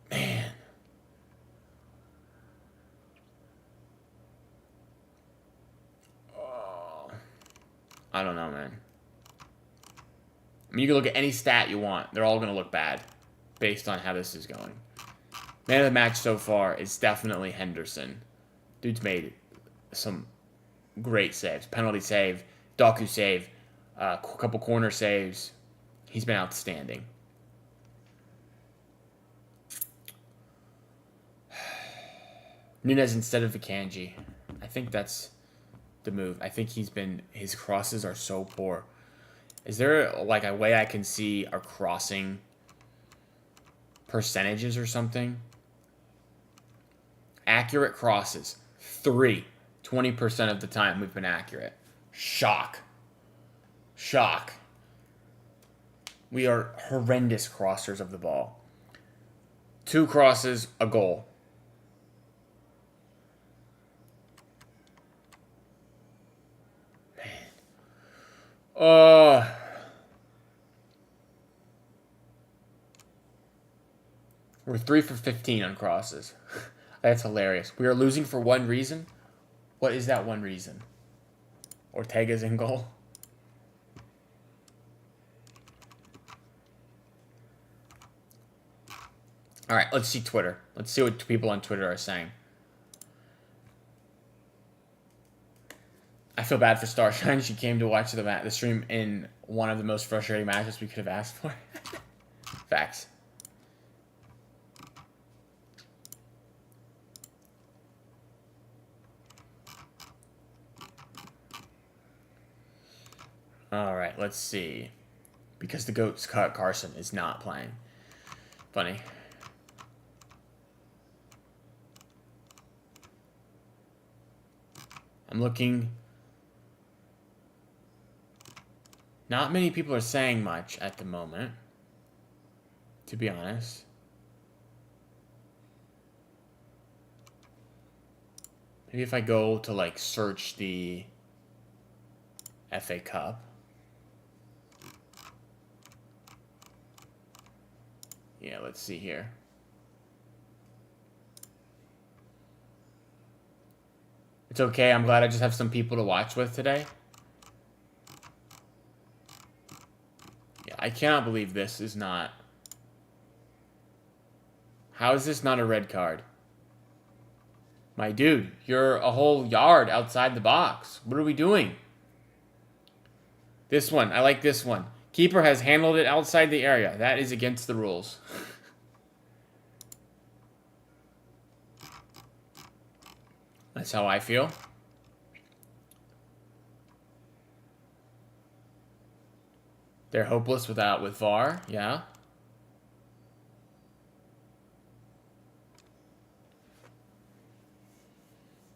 Man. Oh. I don't know, man. I mean, you can look at any stat you want. They're all going to look bad based on how this is going. Man of the match so far is definitely Henderson. Dude's made some great saves. Penalty save, Doku save, a couple corner saves. He's been outstanding. Nunez instead of Akanji. I think that's the move. I think his crosses are so poor. Is there like a way I can see our crossing percentages or something? Accurate crosses. 20% of the time we've been accurate. Shock. We are horrendous crossers of the ball. 2 crosses, a goal. Man. We're 3 for 15 on crosses. That's hilarious. We are losing for one reason. What is that one reason? Ortega's in goal. All right, let's see Twitter. Let's see what people on Twitter are saying. I feel bad for Starshine. She came to watch the stream in one of the most frustrating matches we could have asked for. Facts. All right, let's see. Because the GOAT's Carson is not playing. Funny. I'm looking. Not many people are saying much at the moment, to be honest. Maybe if I go to, like, search the FA Cup. Yeah, let's see here. It's okay. I'm glad I just have some people to watch with today. Yeah, I cannot believe this is not... How is this not a red card? My dude, you're a whole yard outside the box. What are we doing? This one. I like this one. Keeper has handled it outside the area. That is against the rules. That's how I feel. They're hopeless with VAR. Yeah.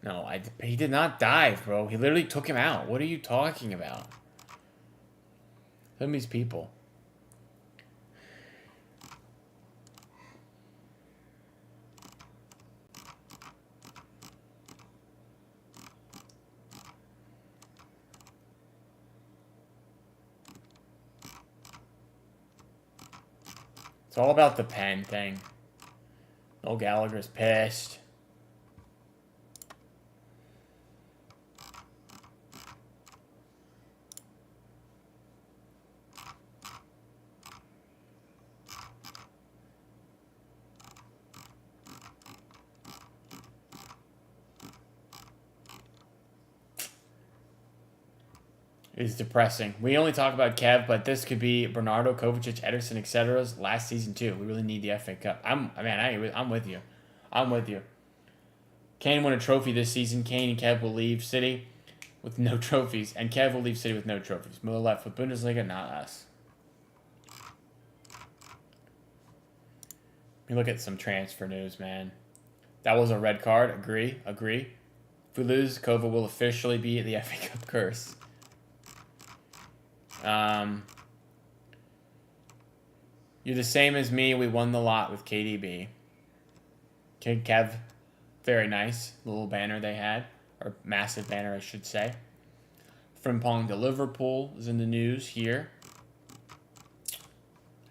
No, he did not dive, bro. He literally took him out. What are you talking about? Some of these people. It's all about the pen thing. Noel Gallagher's pissed. It's depressing. We only talk about Kev, but this could be Bernardo, Kovacic, Ederson, etc.'s last season too. We really need the FA Cup. I'm with you. I'm with you. Kane won a trophy this season. Kane and Kev will leave City with no trophies, and Kev will leave City with no trophies. Miller left with Bundesliga, not us. Let me look at some transfer news, man. That was a red card. Agree. If we lose, Kova will officially be the FA Cup curse. You're the same as me. We won the lot with KDB. Okay, Kev. Very nice. Little banner they had. Or massive banner, I should say. Frimpong to Liverpool is in the news here.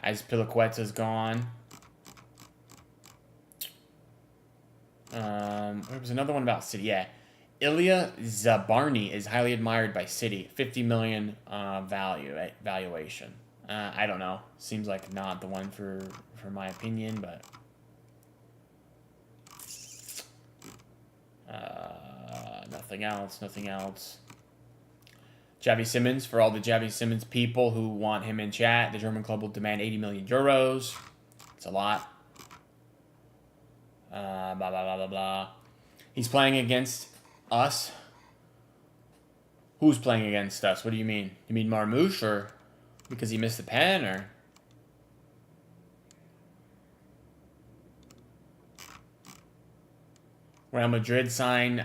As Piliqueta's gone. There was another one about City. Yeah. Ilya Zabarny is highly admired by City. 50 million valuation. I don't know. Seems like not the one for my opinion, but Nothing else. Nothing else. Xavi Simons, for all the Xavi Simons people who want him in chat, the German club will demand 80 million euros. It's a lot. Blah, blah, blah, blah, blah. He's playing against us. Who's playing against us? What do you mean? You mean Marmouche, or because he missed the pen, or? Real Madrid sign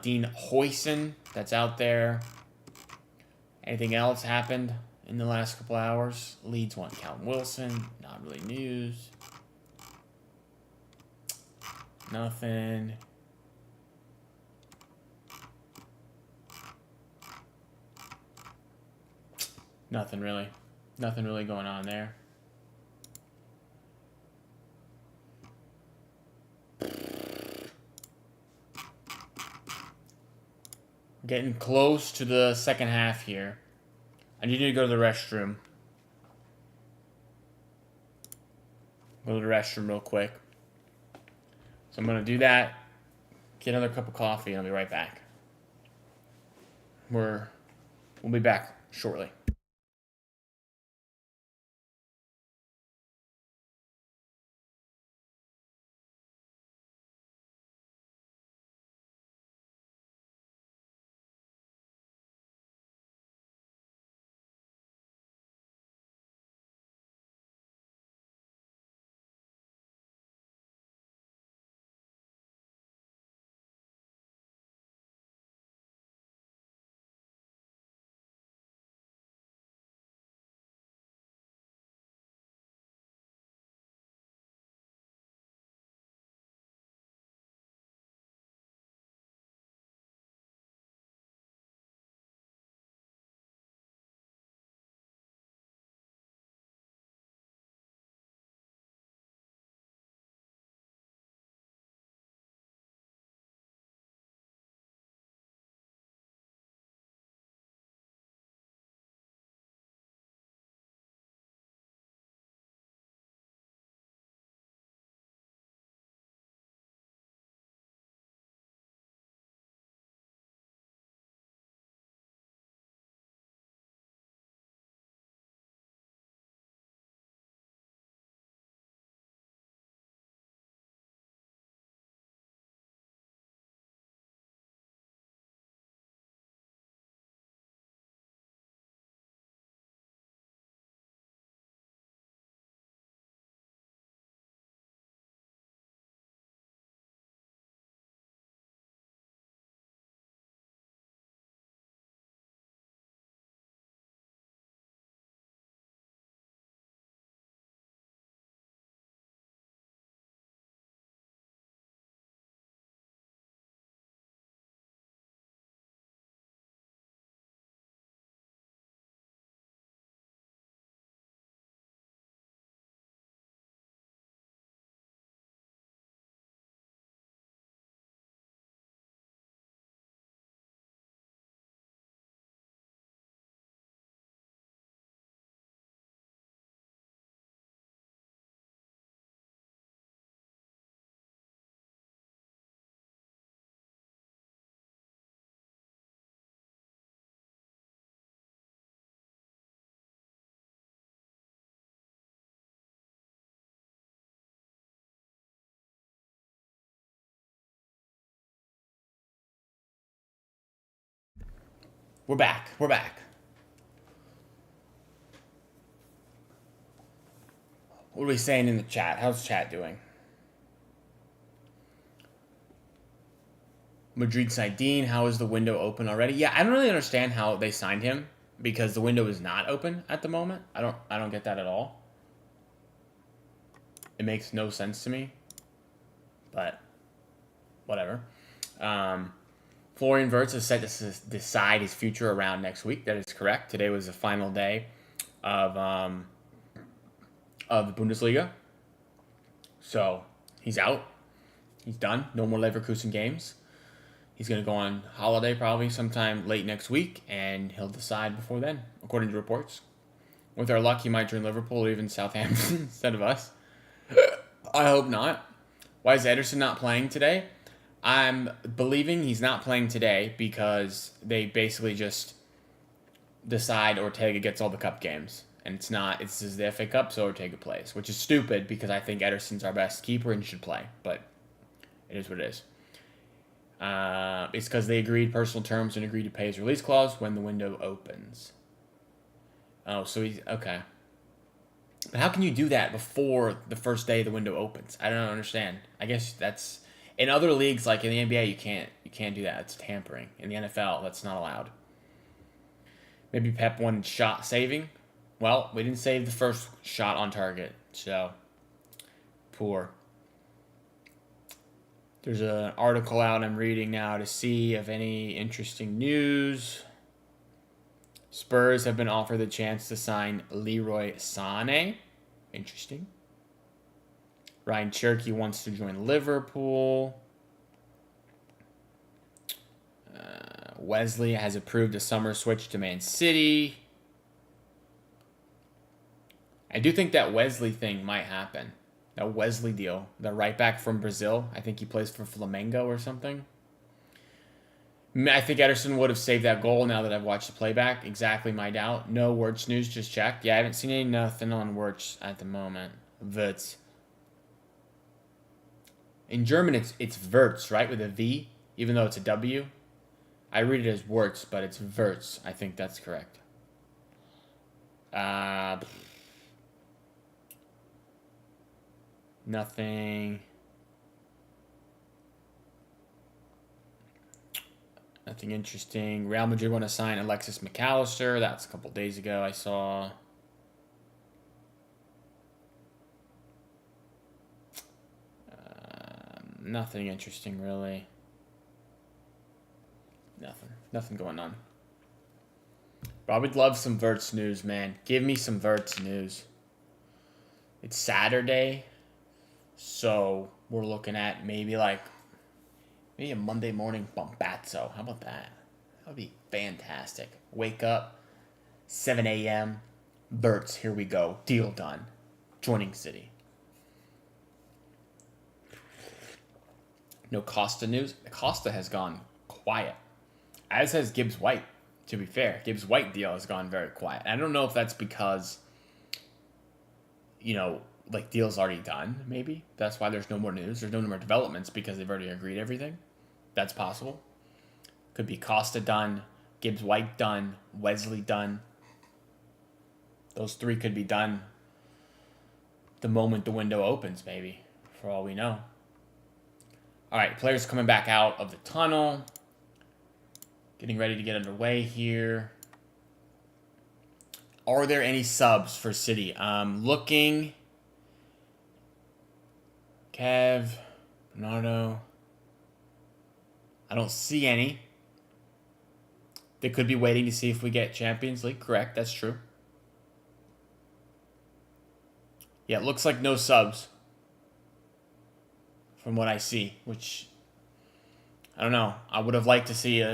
Dean Huijsen. That's out there. Anything else happened in the last couple hours? Leeds want Callum Wilson. Not really news. Nothing. Nothing really. Nothing really going on there. Getting close to the second half here. I need to go to the restroom. Go to the restroom real quick. So I'm going to do that. Get another cup of coffee and I'll be right back. We'll be back shortly. We're back. We're back. What are we saying in the chat? How's chat doing? Madrid signed Dean. How is the window open already? Yeah, I don't really understand how they signed him because the window is not open at the moment. I don't get that at all. It makes no sense to me. But whatever. Florian Wirtz is set to decide his future around next week. That is correct. Today was the final day of the Bundesliga. So he's out. He's done. No more Leverkusen games. He's going to go on holiday probably sometime late next week, and he'll decide before then, according to reports. With our luck, he might join Liverpool or even Southampton instead of us. I hope not. Why is Ederson not playing today? I'm believing he's not playing today because they basically just decide Ortega gets all the cup games. And it's just the FA Cup, so Ortega plays. Which is stupid because I think Ederson's our best keeper and should play. But it is what it is. It's because they agreed personal terms and agreed to pay his release clause when the window opens. Oh, so he's... Okay. But how can you do that before the first day the window opens? I don't understand. I guess that's... In other leagues, like in the NBA, you can't do that. It's tampering. In the NFL, that's not allowed. Maybe Pep wanted shot saving. Well, we didn't save the first shot on target, so poor. There's an article out I'm reading now to see if any interesting news. Spurs have been offered the chance to sign Leroy Sané. Interesting. Ryan Cherky wants to join Liverpool. Wesley has approved a summer switch to Man City. I do think that Wesley thing might happen. That Wesley deal. The right back from Brazil. I think he plays for Flamengo or something. I think Ederson would have saved that goal now that I've watched the playback. Exactly my doubt. No Wirtz news, just checked. Yeah, I haven't seen nothing on Wirtz at the moment. Wirtz. In German, it's Wirtz, right? With a V, even though it's a W. I read it as Wirtz, but it's Wirtz. I think that's correct. Nothing. Nothing interesting. Real Madrid want to sign Alexis McAllister. That's a couple days ago I saw. Nothing interesting, really. Nothing going on. But I would love some Wirtz news, man. Give me some Wirtz news. It's Saturday, so we're looking at maybe a Monday morning Bombazzo. How about that? That would be fantastic. Wake up, 7 a.m. Wirtz, here we go. Deal done. Joining City. No Costa news. Costa has gone quiet. As has Gibbs White, to be fair. Gibbs White deal has gone very quiet. I don't know if that's because, deal's already done, maybe. That's why there's no more news. There's no more developments because they've already agreed everything. That's possible. Could be Costa done, Gibbs White done, Wesley done. Those three could be done the moment the window opens, maybe, for all we know. All right, players coming back out of the tunnel. Getting ready to get underway here. Are there any subs for City? Looking. Kev, Bernardo. I don't see any. They could be waiting to see if we get Champions League. Correct, that's true. Yeah, it looks like no subs. From what I see, which I don't know. I would have liked to see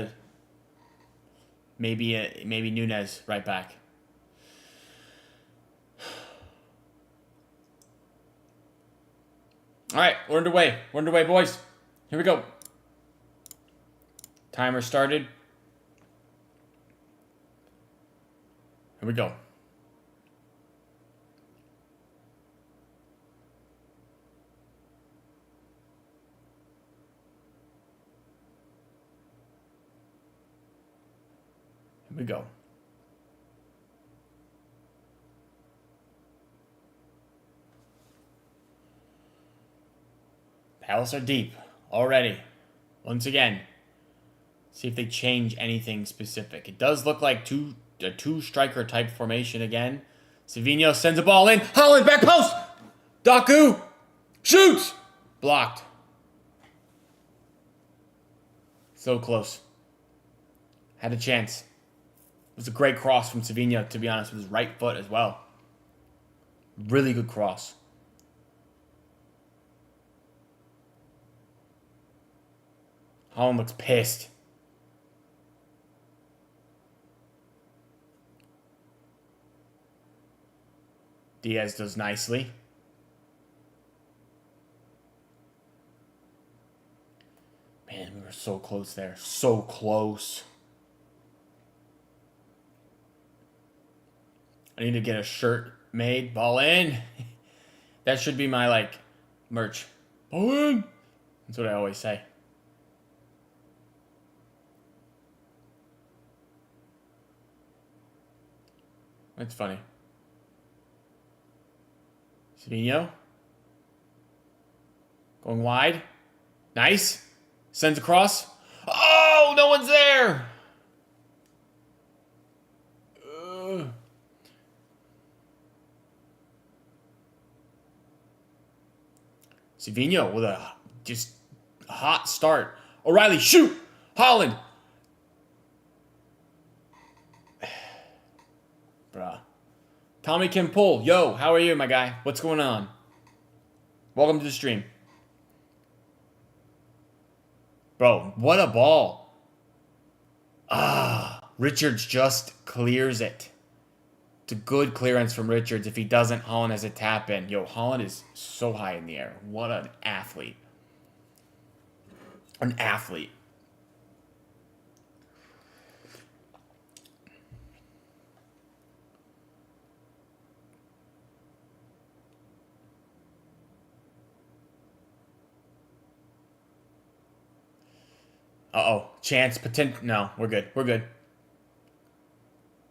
maybe Nunez right back. All right, we're underway. We're underway, boys. Here we go. Timer started. Here we go. Here we go. Palace are deep already. Once again, see if they change anything specific. It does look like a two-striker type formation again. Savinho sends a ball in. Holland, back post! Doku! Shoots! Blocked. So close. Had a chance. It was a great cross from Savinho, to be honest, with his right foot as well. Really good cross. Holland looks pissed. Diaz does nicely. so close there. So close. I need to get a shirt made. Ball in. That should be my, like, merch. Ball in. That's what I always say. That's funny. Savino. Going wide. Nice. Sends across. Oh, no one's there. Savino with a just hot start. O'Reilly, shoot! Holland. Bruh. Tommy can pull. Yo, how are you, my guy? What's going on? Welcome to the stream. Bro, what a ball. Richards just clears it. It's a good clearance from Richards. If he doesn't, Holland has a tap in. Yo, Holland is so high in the air. What an athlete. An athlete. Uh-oh. Chance, potential. No, we're good. We're good.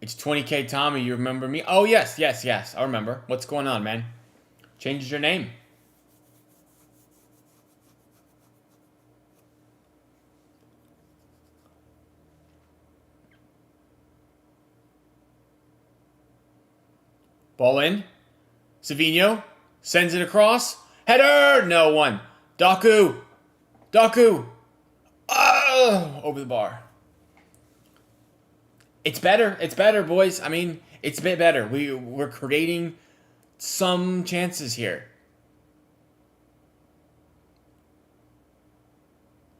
It's 20K Tommy. You remember me? Oh, yes, yes, yes. I remember. What's going on, man? Changed your name. Ball in. Savino sends it across. Header! No one. Doku. Doku. Oh, over the bar. It's better. It's better, boys. I mean, it's a bit better. We're creating some chances here.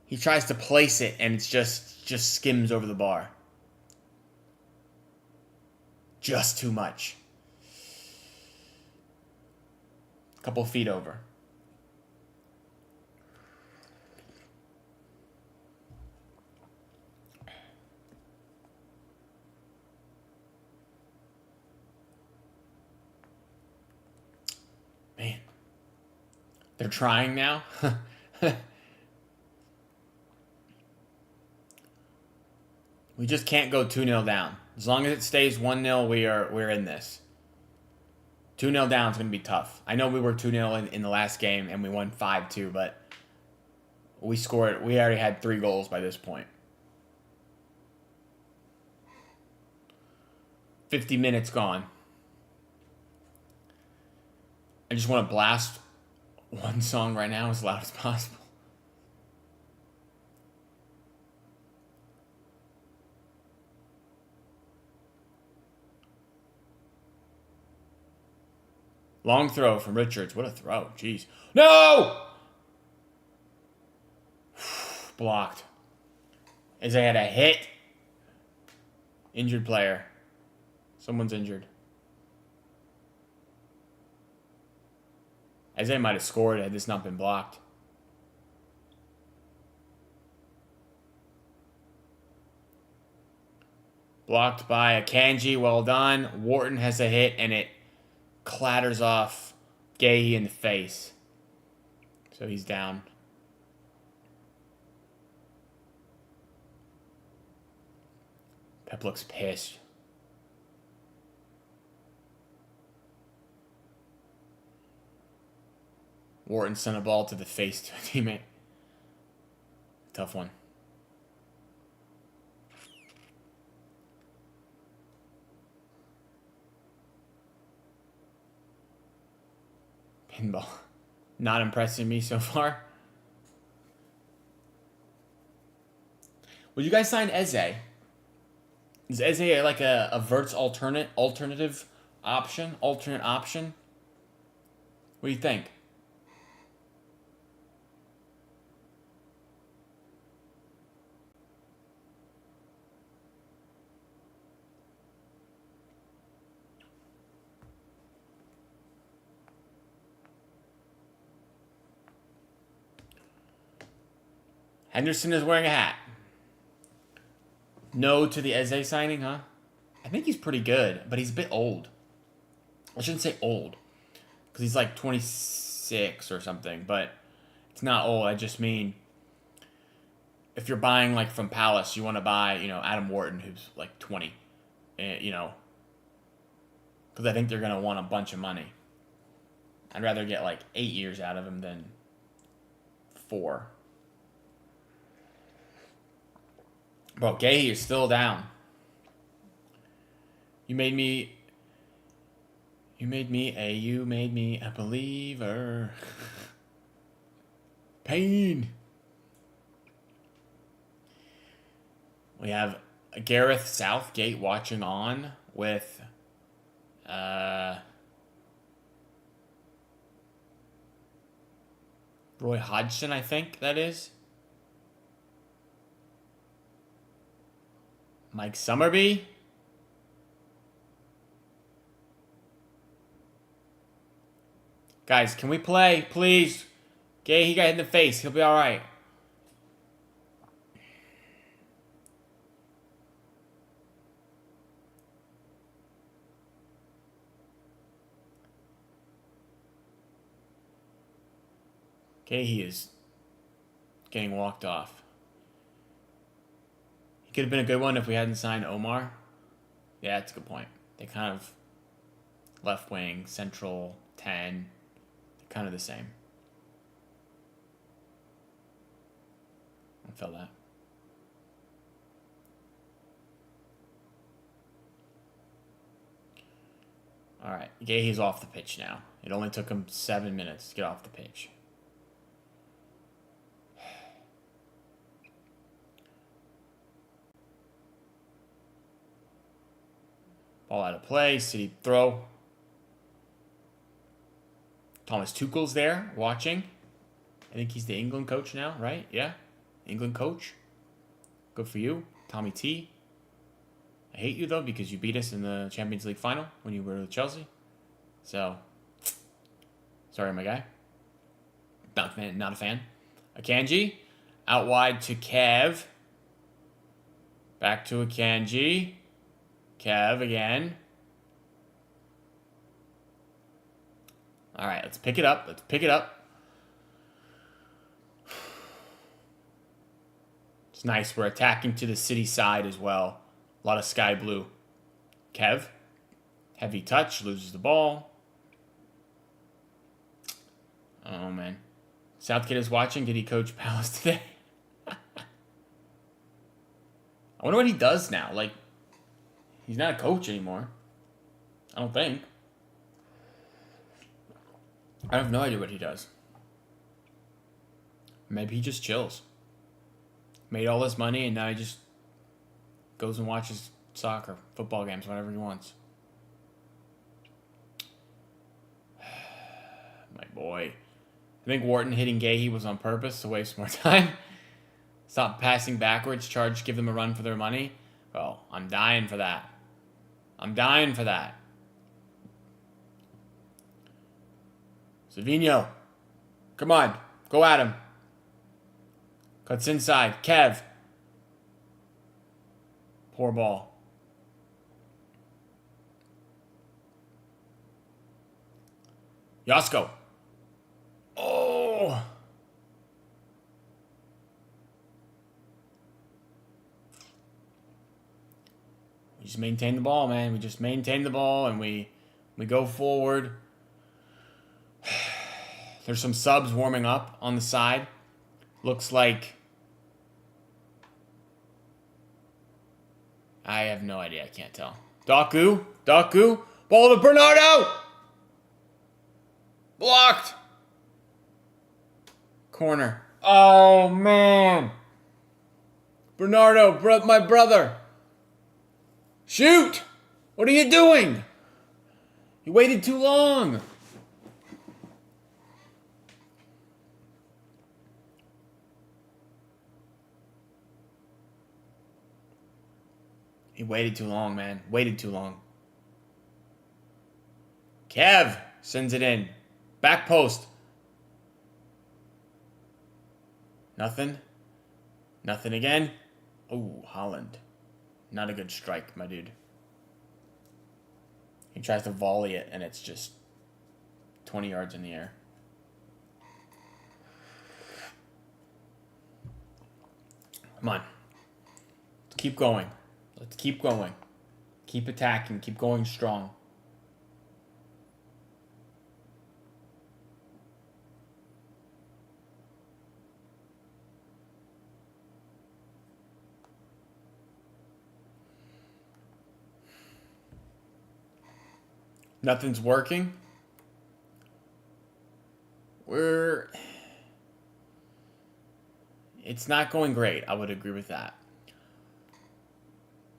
He tries to place it, and it's just skims over the bar. Just too much. A couple feet over. Man. They're trying now? We just can't go 2-0 down. As long as it stays 1-0, we're in this. 2-0 down is going to be tough. I know we were 2-0 in the last game, and we won 5-2, but we already had 3 goals by this point. 50 minutes gone. I just want to blast one song right now as loud as possible. Long throw from Richards. What a throw. Jeez. No! Blocked. As I had a hit. Injured player. Someone's injured. Isaiah might have scored had this not been blocked. Blocked by Akanji. Well done. Wharton has a hit, and it clatters off Gahey in the face. So he's down. Pep looks pissed. Wharton sent a ball to the face to a teammate. Tough one. Pinball. Not impressing me so far. Would you guys sign Eze? Is Eze like a Verts alternate option? Alternate option? What do you think? Henderson is wearing a hat. No to the Eze signing, huh? I think he's pretty good, but he's a bit old. I shouldn't say old, because he's like 26 or something, but it's not old. I just mean if you're buying like from Palace, you want to buy, Adam Wharton, who's like 20, because I think they're going to want a bunch of money. I'd rather get like 8 years out of him than 4. Bro, Gay is still down. You made me a believer. Pain. We have Gareth Southgate watching on with Roy Hodgson, I think that is. Mike Summerby. Guys, can we play, please? Gay, he got hit in the face. He'll be all right. Okay, he is getting walked off. He could have been a good one if we hadn't signed Omar. Yeah, that's a good point. They kind of left wing, central, 10. They're kind of the same. I feel that. All right, Gahey's off the pitch now. It only took him 7 minutes to get off the pitch. Ball out of play, City throw. Thomas Tuchel's there, watching. I think he's the England coach now, right? Yeah, England coach. Good for you, Tommy T. I hate you, though, because you beat us in the Champions League final when you were with Chelsea. So, sorry, my guy. Not a fan. Akanji, out wide to Kev. Back to Akanji. Kev again. All right, let's pick it up. It's nice. We're attacking to the City side as well. A lot of sky blue. Kev. Heavy touch. Loses the ball. Oh, man. Southgate is watching. Did he coach Palace today? I wonder what he does now. Like, he's not a coach anymore. I don't think. I have no idea what he does. Maybe he just chills. Made all this money and now he just goes and watches soccer, football games, whatever he wants. My boy. I think Wharton hitting Gahey was on purpose to waste more time. Stop passing backwards, charge, give them a run for their money. Well, I'm dying for that. Savinho. Come on. Go at him. Cuts inside. Kev. Poor ball. Josko. Oh. We just maintain the ball, man. We just maintain the ball and we go forward. There's some subs warming up on the side. Looks like... I have no idea. I can't tell. Doku. Ball to Bernardo. Blocked. Corner. Oh, man. Bernardo, my brother. Shoot. What are you doing? You waited too long. He waited too long, man. Waited too long. Kev sends it in. Back post. Nothing. Nothing again. Oh, Holland. Not a good strike, my dude. He tries to volley it, and it's just 20 yards in the air. Come on. Let's keep going. Let's keep going. Keep attacking. Keep going strong. Nothing's working. It's not going great. I would agree with that.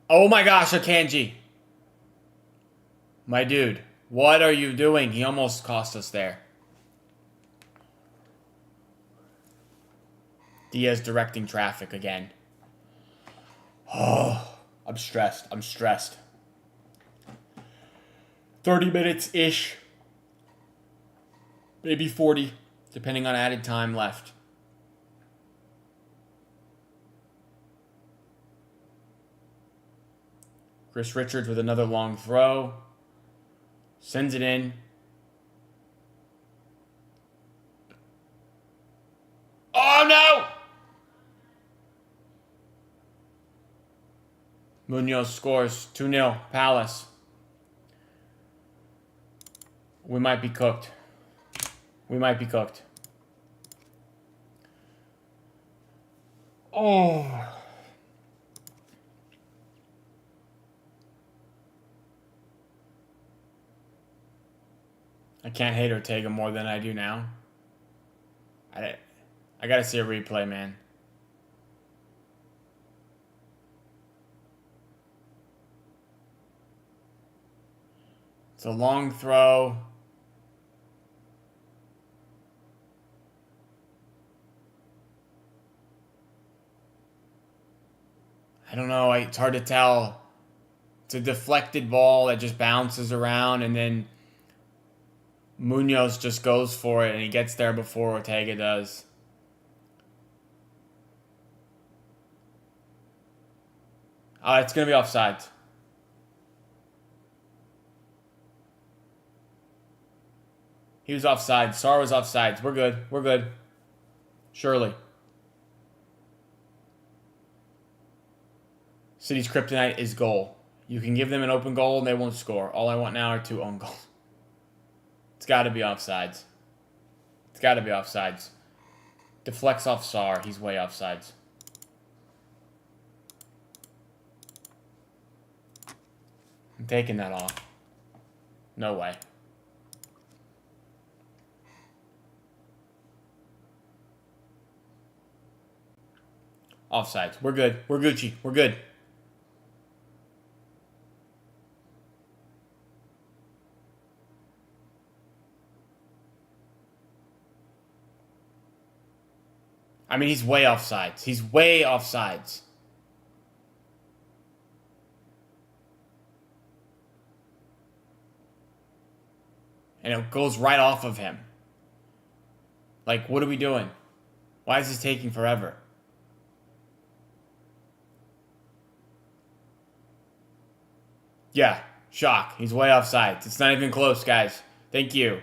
Oh my gosh, Akanji. My dude, what are you doing? He almost cost us there. Diaz directing traffic again. Oh, I'm stressed. I'm stressed. 30 minutes-ish. Maybe 40, depending on added time left. Chris Richards with another long throw. Sends it in. Oh, no! Munoz scores 2-0. Palace. We might be cooked. We might be cooked. Oh. I can't hate Ortega more than I do now. I gotta see a replay, man. It's a long throw. I don't know. It's hard to tell. It's a deflected ball that just bounces around, and then Munoz just goes for it, and he gets there before Ortega does. It's going to be offsides. He was offsides. Sarr was offsides. We're good. We're good. Surely. City's kryptonite is goal. You can give them an open goal and they won't score. All I want now are 2 own goals. It's got to be offsides. It's got to be offsides. Deflects off Sarr. He's way offsides. I'm taking that off. No way. Offsides. We're good. We're Gucci. We're good. I mean, he's way offsides. He's way offsides. And it goes right off of him. Like, what are we doing? Why is this taking forever? Yeah, shock. He's way offsides. It's not even close, guys. Thank you.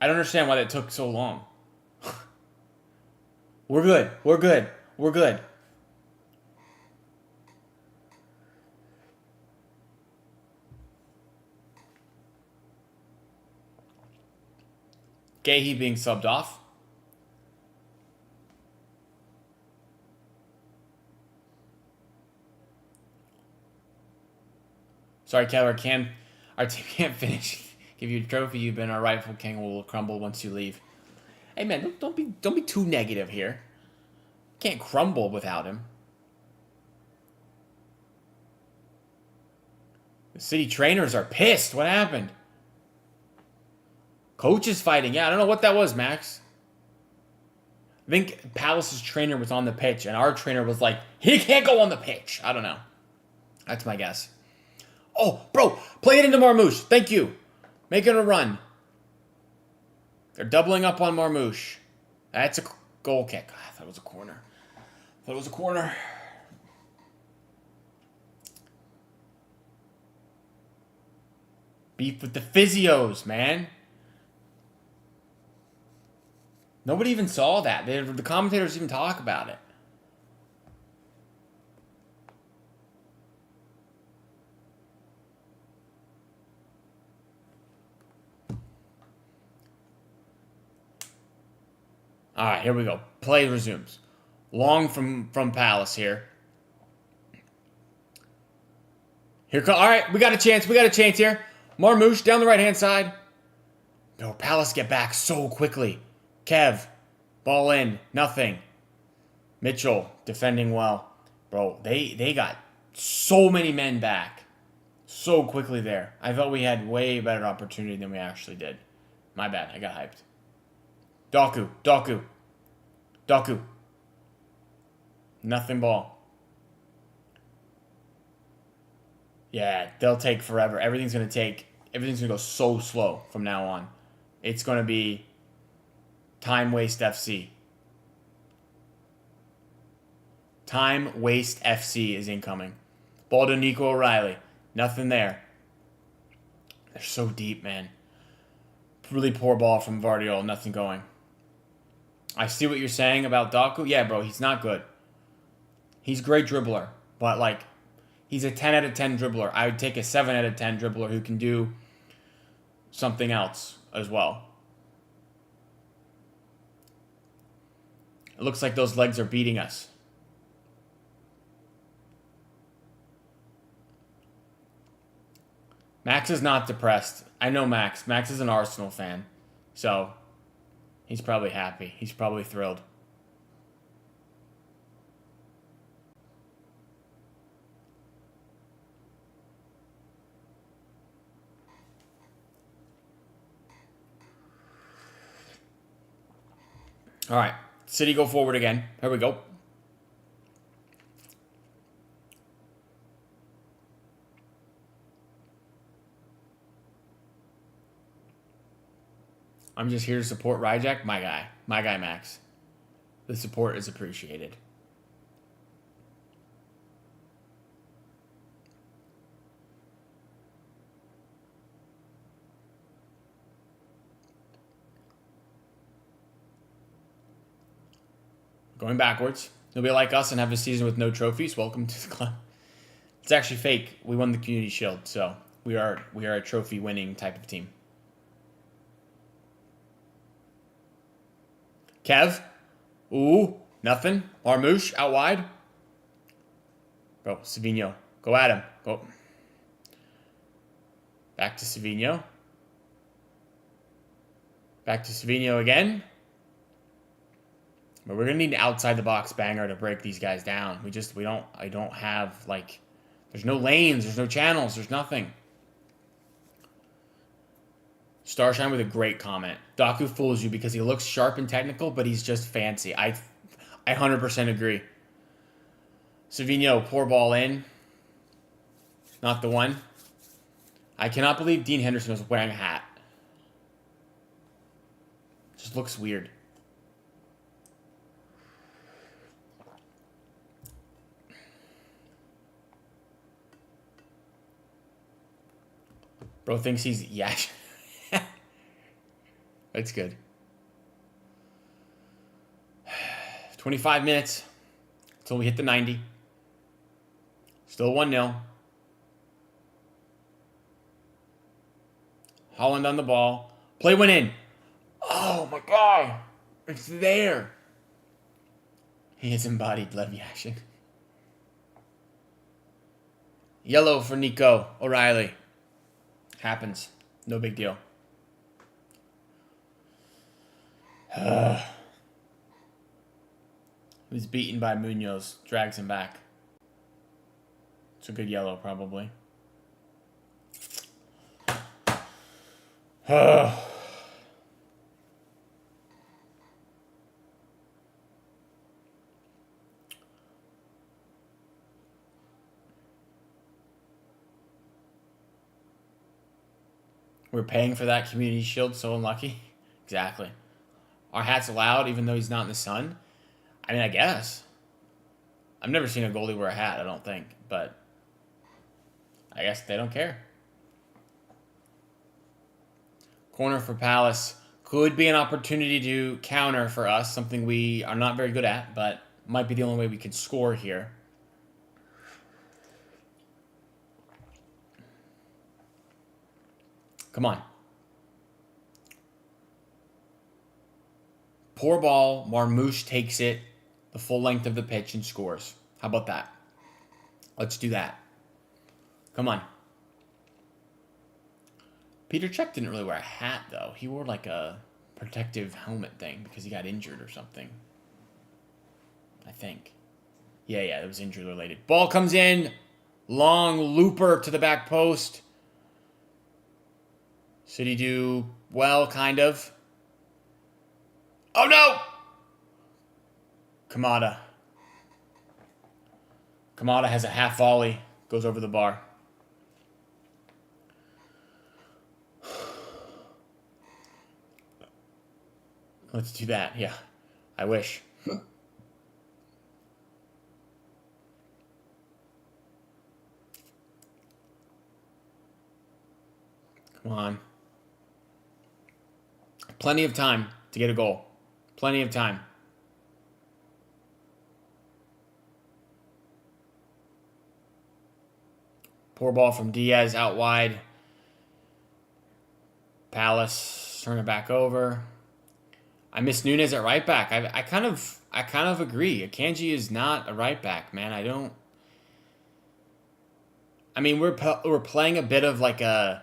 I don't understand why that took so long. We're good. We're good. We're good. Gahey being subbed off. Sorry, Keller. Our team can't finish. Give you a trophy. You've been our rightful king. Will crumble once you leave. Hey man, don't be too negative here. Can't crumble without him. The city trainers are pissed. What happened? Coach is fighting. Yeah, I don't know what that was, Max. I think Palace's trainer was on the pitch, and our trainer was like, he can't go on the pitch. I don't know. That's my guess. Oh, bro, play it into Marmouche. Thank you. Making a run. They're doubling up on Marmouche. Goal kick. I thought it was a corner. Beef with the physios, man. Nobody even saw that. The commentators even talk about it. All right, here we go. Play resumes. Long from Palace here. All right, we got a chance here. Marmouche down the right-hand side. No, Palace get back so quickly. Kev, ball in, nothing. Mitchell defending well. Bro, they got so many men back so quickly there. I thought we had way better opportunity than we actually did. My bad, I got hyped. Doku. Nothing ball. Yeah, they'll take forever. Everything's going to go so slow from now on. It's going to be time waste FC. Time waste FC is incoming. Ball to Nico O'Reilly. Nothing there. They're so deep, man. Really poor ball from Vardiol. Nothing going. I see what you're saying about Doku. Yeah, bro, he's not good. He's a great dribbler, but like, he's a 10 out of 10 dribbler. I would take a 7 out of 10 dribbler who can do something else as well. It looks like those legs are beating us. Max is not depressed. I know Max. Max is an Arsenal fan, so he's probably happy. He's probably thrilled. All right, City go forward again. Here we go. I'm just here to support Ryjack, my guy, Max. The support is appreciated. Going backwards. You'll be like us and have a season with no trophies. Welcome to the club. It's actually fake. We won the Community Shield, so we are a trophy-winning type of team. Kev. Ooh, nothing. Marmouche out wide. Bro, Savinho. Go at him. Go. Back to Savinho. Back to Savinho again. But we're gonna need an outside the box banger to break these guys down. I don't have, like, there's no lanes, there's no channels, there's nothing. Starshine with a great comment. Doku fools you because he looks sharp and technical, but he's just fancy. I 100% agree. Savinho, poor ball in. Not the one. I cannot believe Dean Henderson was wearing a hat. Just looks weird. Bro thinks he's Yash. That's good. 25 minutes until we hit the 90. Still 1-0. Holland on the ball. Play went in. Oh my god. It's there. He has embodied Lev Yashin. Yellow for Nico O'Reilly. Happens. No big deal. He's beaten by Munoz. Drags him back. It's a good yellow, probably. We're paying for that Community Shield, so unlucky. Exactly. Our hat's allowed even though he's not in the sun? I mean, I guess. I've never seen a goalie wear a hat, I don't think. But I guess they don't care. Corner for Palace. Could be an opportunity to counter for us. Something we are not very good at, but might be the only way we could score here. Come on. Poor ball. Marmouche takes it the full length of the pitch and scores. How about that? Let's do that. Come on. Peter Cech didn't really wear a hat, though. He wore like a protective helmet thing because he got injured or something. I think. Yeah, it was injury related. Ball comes in. Long looper to the back post. City do well, kind of. Oh, no! Kamada. Kamada has a half volley. Goes over the bar. Let's do that. Yeah. I wish. Come on. Plenty of time to get a goal. Plenty of time. Poor ball from Diaz out wide. Palace turn it back over. I miss Nunes at right back. I kind of agree. Akanji is not a right back, man. I mean, we're playing a bit of like a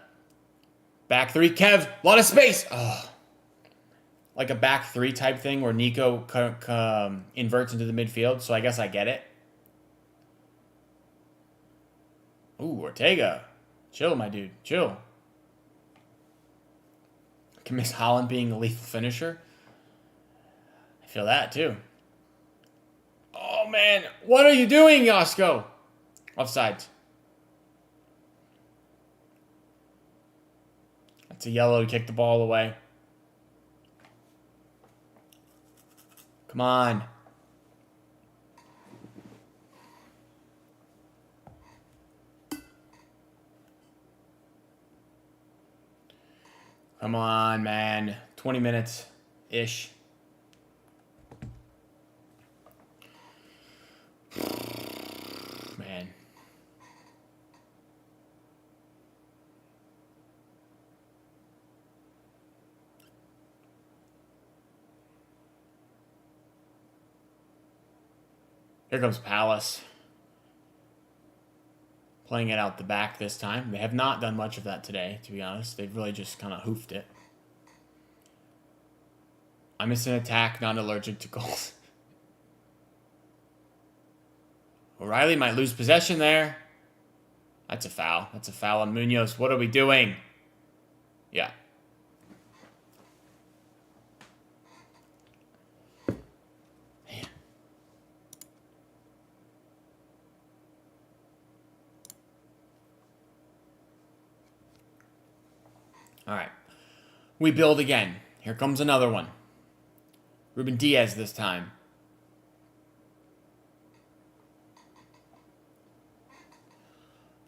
back three. Kev, a lot of space. Oh. Like a back three type thing where Nico inverts into the midfield. So I guess I get it. Ooh, Ortega. Chill, my dude. Chill. Can miss Holland being a lethal finisher. I feel that too. Oh, man. What are you doing, Yosko? Offsides. That's a yellow to kick the ball away. Come on. Come on, man. 20 minutes-ish. Man. Here comes Palace. Playing it out the back this time. They have not done much of that today, to be honest. They've really just kind of hoofed it. I'm missing an attack, not allergic to goals. O'Reilly might lose possession there. That's a foul. That's a foul on Munoz. What are we doing? Yeah. All right. We build again. Here comes another one. Ruben Diaz this time.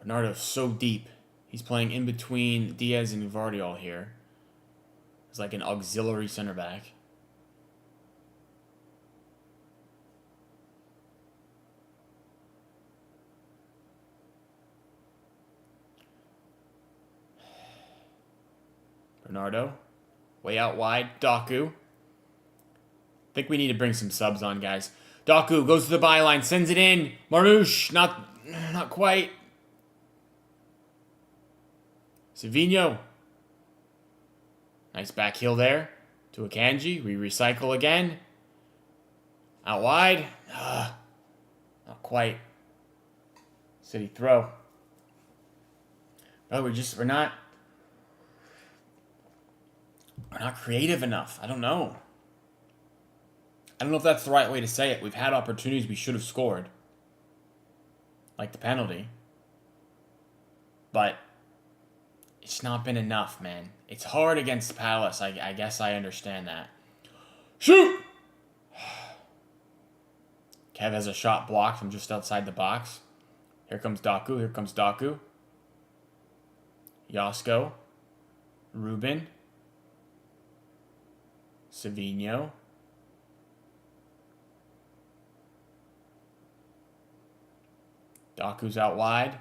Bernardo's so deep. He's playing in between Diaz and Gvardiol here. He's like an auxiliary center back. Bernardo. Way out wide. Doku. I think we need to bring some subs on, guys. Doku goes to the byline. Sends it in. Marmouche. Not quite. Savinho. Nice back heel there. To Akanji. We recycle again. Out wide. Not quite. City throw. Oh, we're not creative enough. I don't know. I don't know if that's the right way to say it. We've had opportunities we should have scored. Like the penalty. But it's not been enough, man. It's hard against Palace. I guess I understand that. Shoot! Kev has a shot blocked from just outside the box. Here comes Daku. Here comes Daku. Yasko. Ruben. Savino. Daku's out wide.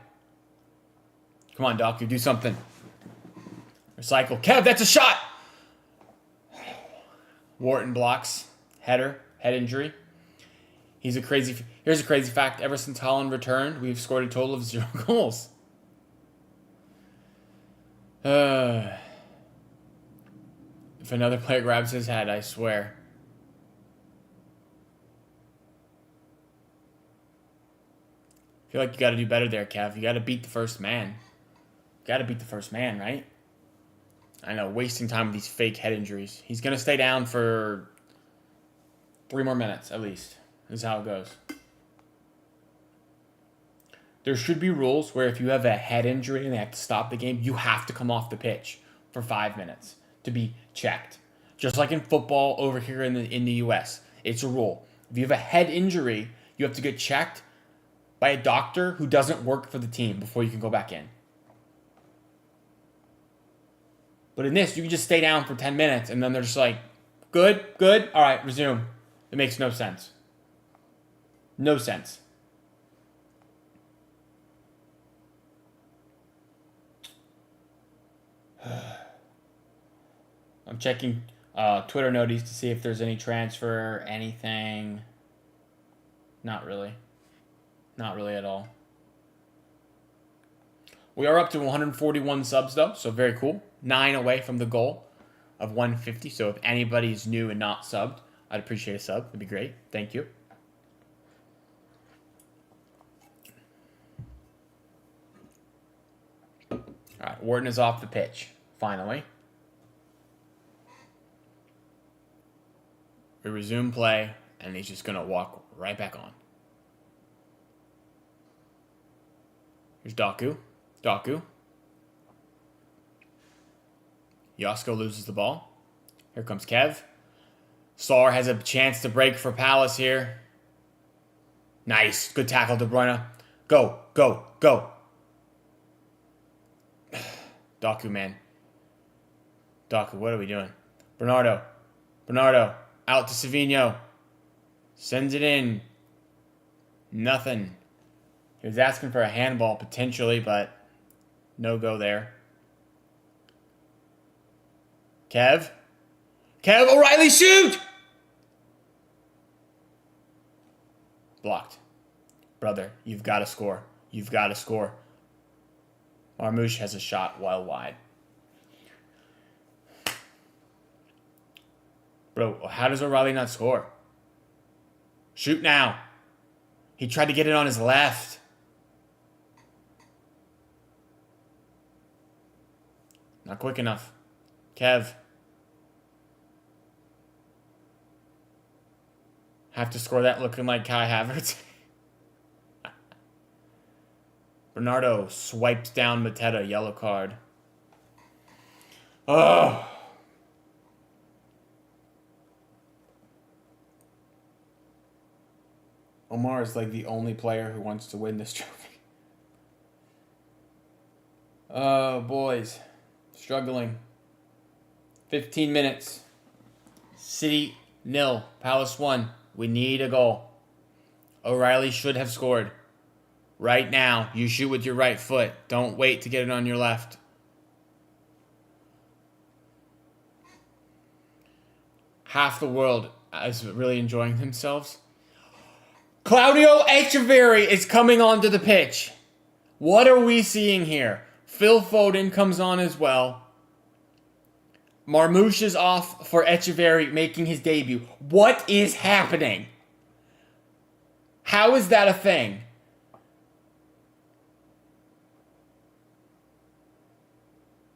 Come on, Daku, do something. Recycle. Kev, that's a shot! Wharton blocks. Header. Head injury. Here's a crazy fact. Ever since Holland returned, we've scored a total of 0 goals. If another player grabs his head, I swear. I feel like you got to do better there, Kev. You got to beat the first man. You got to beat the first man, right? I know, wasting time with these fake head injuries. He's going to stay down for 3 more minutes, at least. This is how it goes. There should be rules where if you have a head injury and they have to stop the game, you have to come off the pitch for 5 minutes to be checked. Just like in football over here in the US. It's a rule. If you have a head injury, you have to get checked by a doctor who doesn't work for the team before you can go back in. But in this, you can just stay down for 10 minutes and then they're just like, good, all right, resume. It makes no sense. No sense. I'm checking Twitter notice to see if there's any transfer, anything. Not really. Not really at all. We are up to 141 subs, though, so very cool. 9 away from the goal of 150. So if anybody's new and not subbed, I'd appreciate a sub. It'd be great. Thank you. All right, Wharton is off the pitch, finally. We resume play, and he's just going to walk right back on. Here's Daku. Daku. Yasko loses the ball. Here comes Kev. Sar has a chance to break for Palace here. Nice. Good tackle, De Bruyne. Go, go, go. Daku, man. Daku, what are we doing? Bernardo. Bernardo. Out to Savino. Sends it in. Nothing. He was asking for a handball potentially, but no go there. Kev. Kev, O'Reilly, shoot! Blocked. Brother, you've got to score. You've got to score. Marmouche has a shot well wide. Bro, how does O'Reilly not score? Shoot now. He tried to get it on his left. Not quick enough. Kev. Have to score that looking like Kai Havertz. Bernardo swipes down Mateta, yellow card. Oh. Omar is like the only player who wants to win this trophy. Oh, boys. Struggling. 15 minutes. City 0. Palace 1. We need a goal. O'Reilly should have scored. Right now. You shoot with your right foot. Don't wait to get it on your left. Half the world is really enjoying themselves. Claudio Echeverri is coming onto the pitch. What are we seeing here? Phil Foden comes on as well. Marmouche is off for Echeverri making his debut. What is happening? How is that a thing?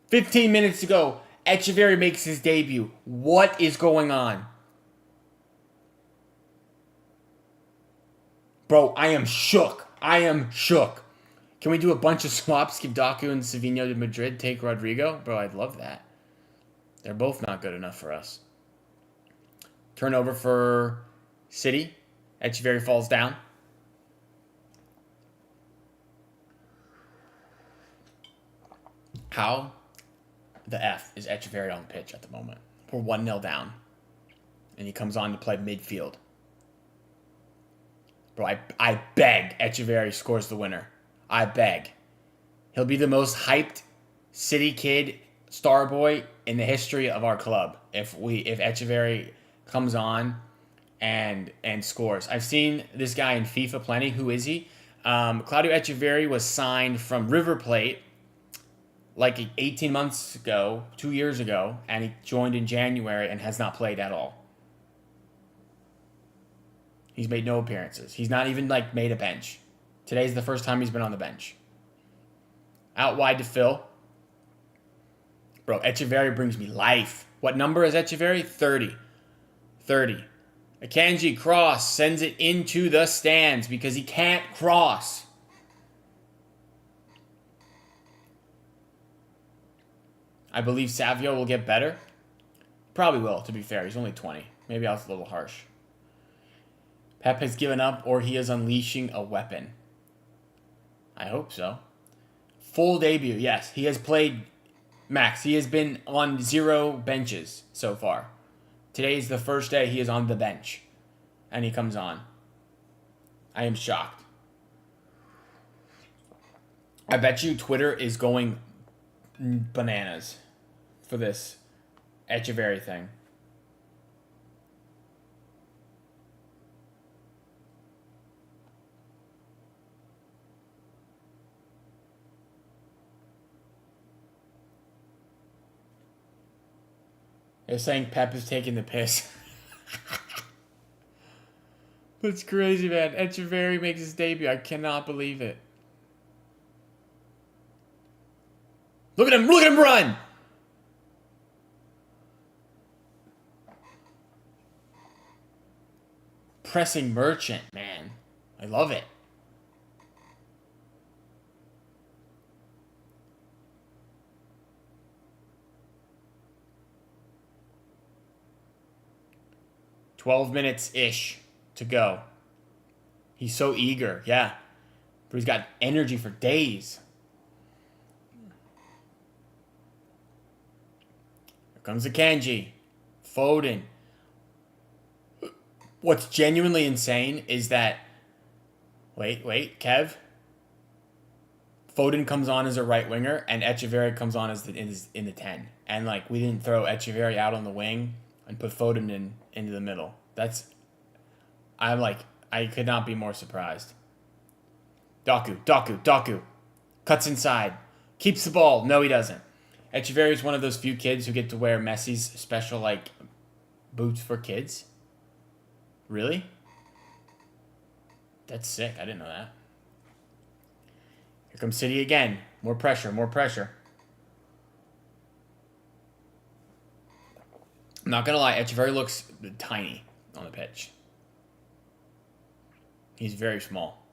"15 minutes to go. Echeverri makes his debut. What is going on? Bro, I am shook. I am shook. Can we do a bunch of swaps? Give Daku and Savino to Madrid. Take Rodrigo? Bro, I'd love that. They're both not good enough for us. Turnover for City. Echeverry falls down. How the F is Echeverry on the pitch at the moment? We're 1-0 down. And he comes on to play midfield. Bro, I beg Echeverry scores the winner. I beg. He'll be the most hyped City kid, star boy in the history of our club if Echeverry comes on and scores. I've seen this guy in FIFA plenty. Who is he? Claudio Echeverry was signed from River Plate like 18 months ago, 2 years ago, and he joined in January and has not played at all. He's made no appearances. He's not even like made a bench. Today's the first time he's been on the bench. Out wide to Phil. Bro, Echeverry brings me life. What number is Echeverry? 30. 30. Akanji cross sends it into the stands because he can't cross. I believe Savio will get better. Probably will, to be fair. He's only 20. Maybe I was a little harsh. Pep has given up or he is unleashing a weapon. I hope so. Full debut, yes. He has played max. He has been on 0 benches so far. Today is the first day he is on the bench. And he comes on. I am shocked. I bet you Twitter is going bananas for this Echeverry thing. They're saying Pep is taking the piss. That's crazy, man. Echeverry makes his debut. I cannot believe it. Look at him! Look at him run! Pressing Merchant, man. I love it. "12 minutes-ish to go." He's so eager, yeah. But he's got energy for days. Here comes Akanji. Foden. What's genuinely insane is that... Wait, Kev. Foden comes on as a right winger, and Echeverry comes on as in the 10. And, like, we didn't throw Echeverry out on the wing and put Foden into the middle. I could not be more surprised. Doku. Cuts inside. Keeps the ball. No, he doesn't. Echeverry is one of those few kids who get to wear Messi's special, like, boots for kids. Really? That's sick. I didn't know that. Here comes City again. More pressure. I'm not going to lie. Echeverry looks tiny on the pitch. He's very small.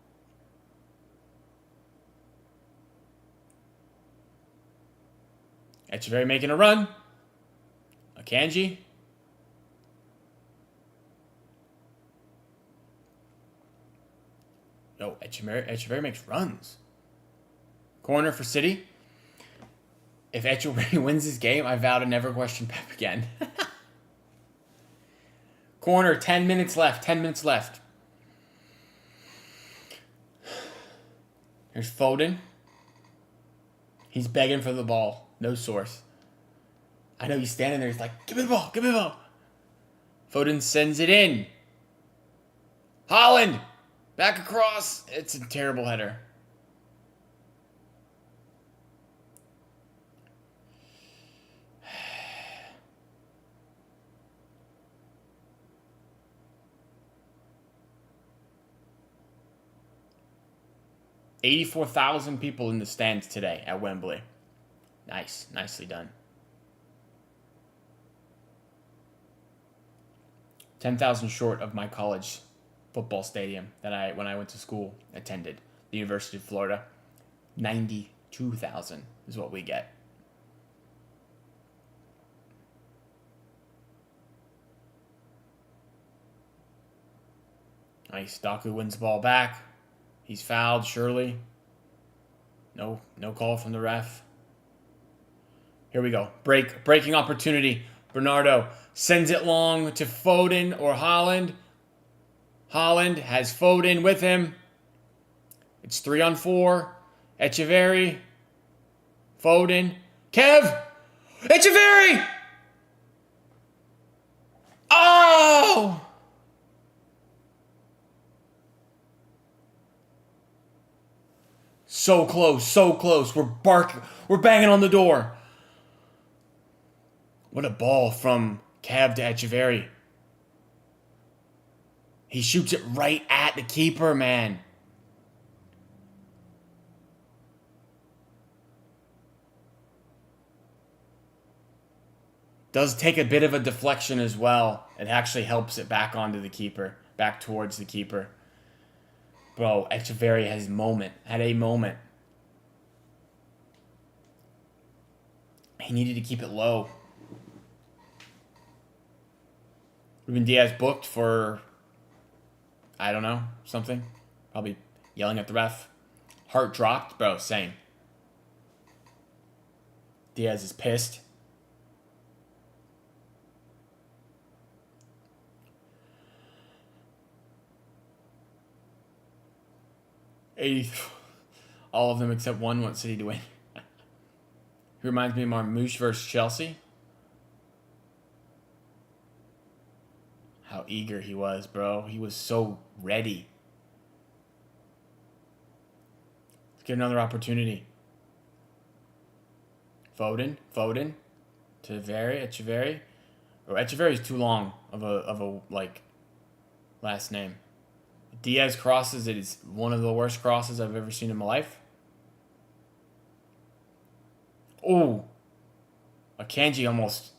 Echeverry making a run. Akanji. Yo, Echeverry makes runs. Corner for City. If Echeverry wins this game, I vow to never question Pep again. Corner, 10 minutes left. Here's Foden. He's begging for the ball. No source. I know he's standing there. He's like, give me the ball. Foden sends it in. Holland. Back across. It's a terrible header. $84,000 people in the stands today at Wembley. Nice. Nicely done. 10,000 short of my college football stadium that when I went to school, attended. The University of Florida. 92,000 is what we get. Nice. Daku wins the ball back. He's fouled, surely. No call from the ref. Here we go. Breaking opportunity. Bernardo sends it long to Foden or Haaland. Haaland has Foden with him. It's 3-on-4. Echeverri. Foden. Kev! Echeverri! Oh! So close, so close. We're banging on the door. What a ball from Kev to Echeverri. He shoots it right at the keeper, man. Does take a bit of a deflection as well. It actually helps it back onto the keeper. Back towards the keeper. Bro, Echeverri had a moment. He needed to keep it low. Ruben Diaz booked for, I don't know, something. Probably yelling at the ref. Heart dropped. Bro, same. Diaz is pissed. All of them except one want City to win. He reminds me of Marmouche versus Chelsea. How eager he was, bro. He was so ready. Let's get another opportunity. Foden to Echeverri. Oh, Echeverri is too long of a like last name. Diaz crosses. It is one of the worst crosses I've ever seen in my life. Oh, Akanji almost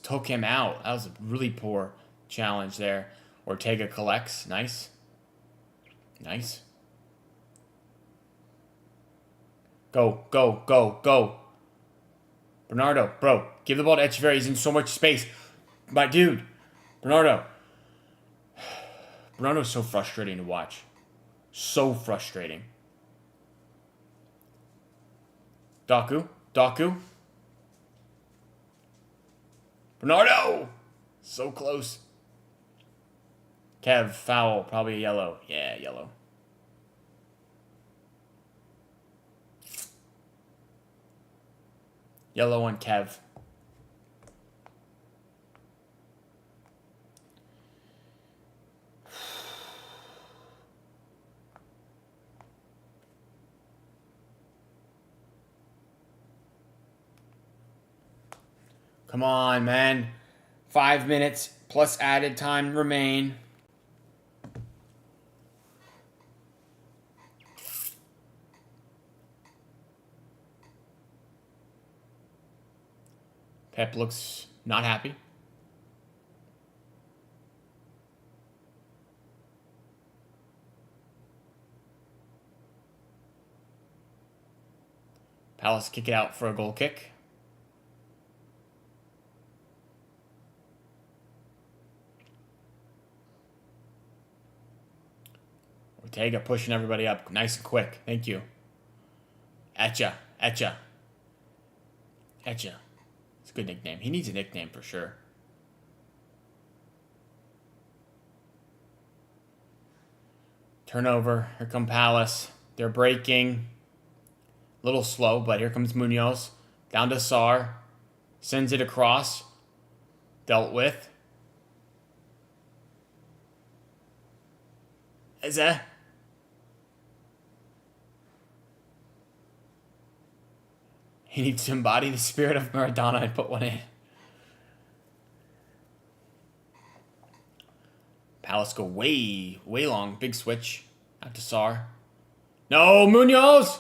took him out. That was a really poor challenge there. Ortega collects. Nice. Nice. Go, go, go, go. Bernardo, bro, give the ball to Echeverri. He's in so much space. My dude, Bernardo. Bernardo's so frustrating to watch. So frustrating. Daku. Bernardo! So close. Kev, foul. Probably a yellow. Yeah, yellow. Yellow on Kev. Come on, man. 5 minutes plus added time remain. Pep looks not happy. Palace kick it out for a goal kick. Ortega pushing everybody up nice and quick. Thank you. Etcha. It's a good nickname. He needs a nickname for sure. Turnover. Here come Palace. They're breaking. A little slow, but here comes Munoz. Down to Sarr. Sends it across. Dealt with. Eze. He needs to embody the spirit of Maradona and put one in. Palace go way long. Big switch. Out to Sarr. No, Munoz!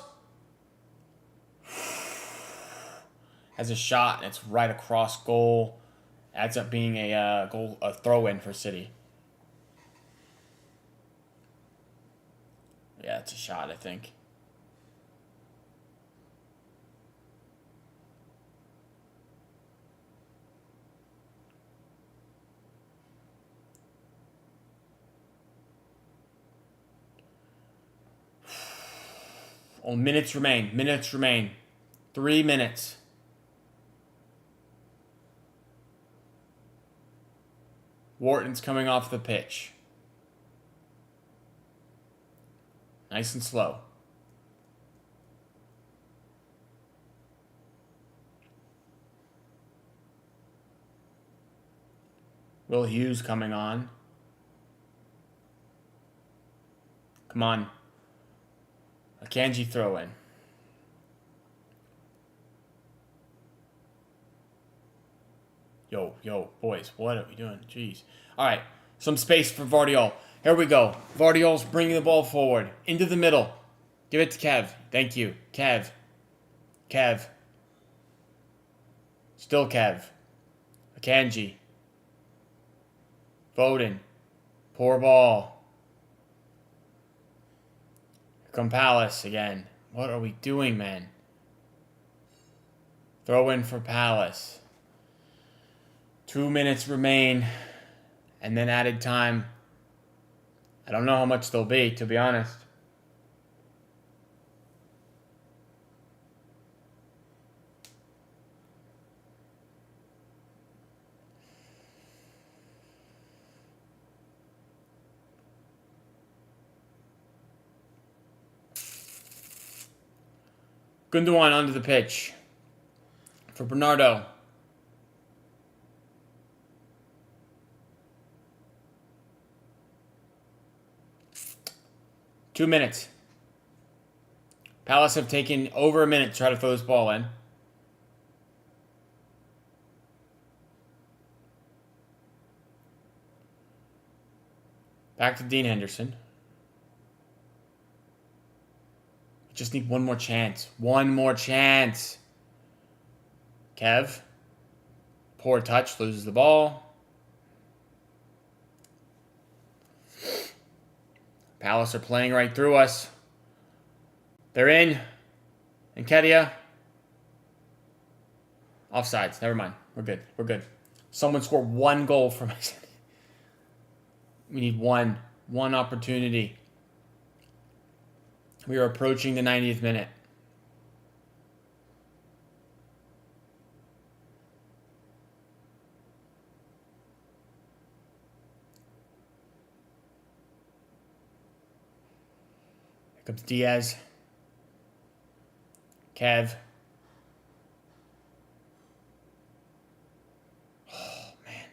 Has a shot, and it's right across goal. Adds up being a throw-in for City. Yeah, it's a shot, I think. Oh, minutes remain. Minutes remain. 3 minutes. Wharton's coming off the pitch. Nice and slow. Will Hughes coming on. Come on. A Kanji throw in. Yo, boys, what are we doing? Jeez. All right, some space for Vardiol. Here we go. Vardiol's bringing the ball forward. Into the middle. Give it to Kev. Thank you. Kev. Still Kev. Akanji. Foden. Poor ball. Here come Palace again. What are we doing, man? Throw in for Palace. 2 minutes remain. And then added time. I don't know how much there'll be, to be honest. Gundogan onto the pitch for Bernardo. Two minutes. Palace have taken over a minute to try to throw this ball in. Back to Dean Henderson. Just need one more chance. One more chance. Kev. Poor touch. Loses the ball. Palace are playing right through us. They're in. Nketiah. Offsides. Never mind. We're good. We're good. Someone score one goal from us. We need one. One opportunity. We are approaching the 90th minute. Here comes Diaz. Kev. Oh, man.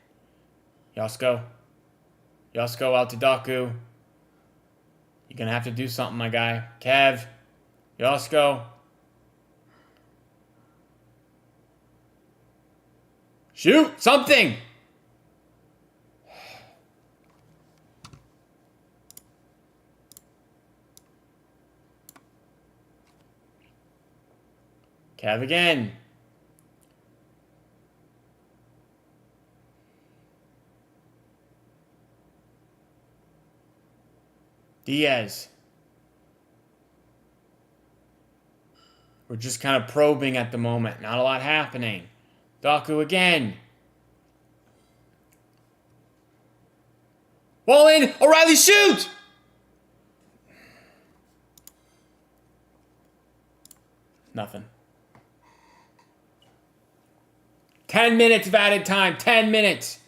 Josko. Josko out to Doku. You're going to have to do something, my guy. Kev. Josko. Shoot! Something! Kev again. Diaz. We're just kind of probing at the moment. Not a lot happening. Doku again. Ball in. O'Reilly shoots! Nothing. 10 minutes of added time. 10 minutes.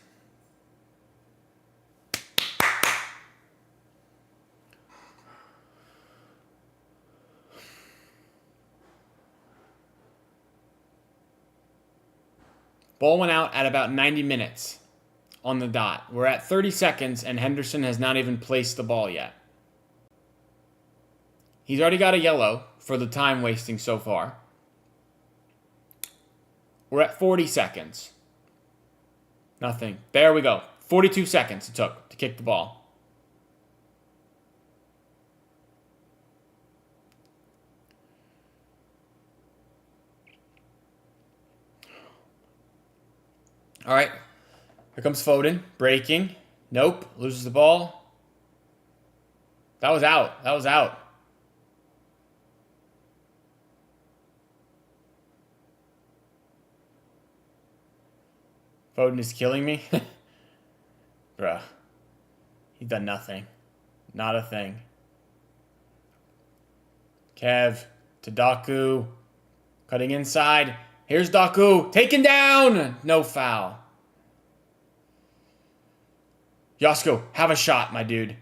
Ball went out at about 90 minutes on the dot. We're at 30 seconds, and Henderson has not even placed the ball yet. He's already got a yellow for the time wasting so far. We're at 40 seconds. Nothing. There we go. 42 seconds it took to kick the ball. All right. Here comes Foden. Breaking. Nope. Loses the ball. That was out. That was out. Foden is killing me. Bruh. He's done nothing. Not a thing. Kev to Daku. Cutting inside. Here's Daku. Taken down. No foul. Yosko, have a shot, my dude.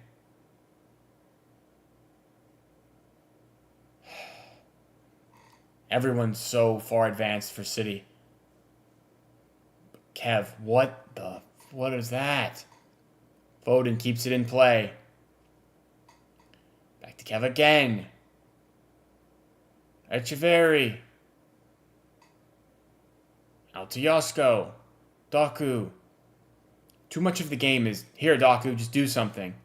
Everyone's so far advanced for City. Kev, what is that? Foden keeps it in play. Back to Kev again. Echeverri. Out to Yosko. Daku. Too much of the game is, here, Daku, just do something.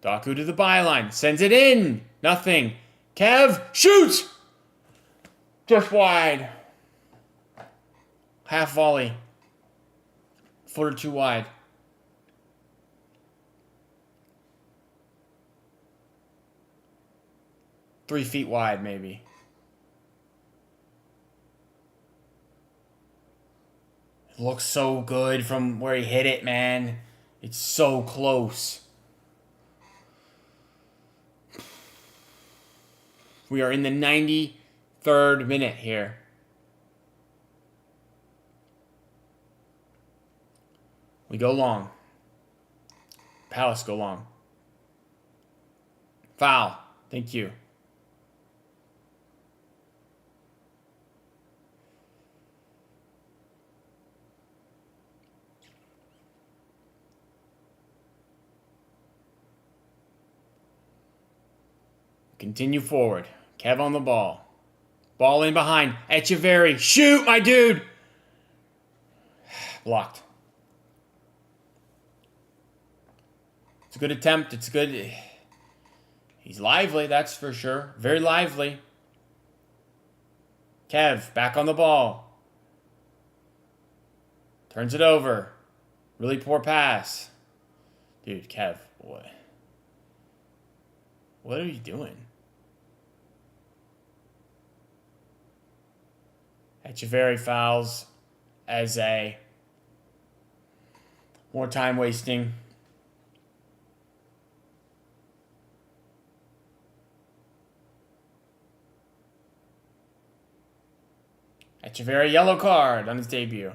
Daku to the byline. Sends it in. Nothing. Kev shoots! Just wide. Half volley. Foot or two wide. Three feet wide, maybe. It looks so good from where he hit it, man. It's so close. We are in the 93rd minute here. We go long. Palace go long. Foul. Thank you. Continue forward. Kev on the ball. Ball in behind. Echeverri. Shoot, my dude! Blocked. It's a good attempt. It's good. He's lively, that's for sure. Very lively. Kev, back on the ball. Turns it over. Really poor pass. Dude, Kev, what? What are you doing? Echeverri fouls as a more time wasting. Echeverri yellow card on his debut.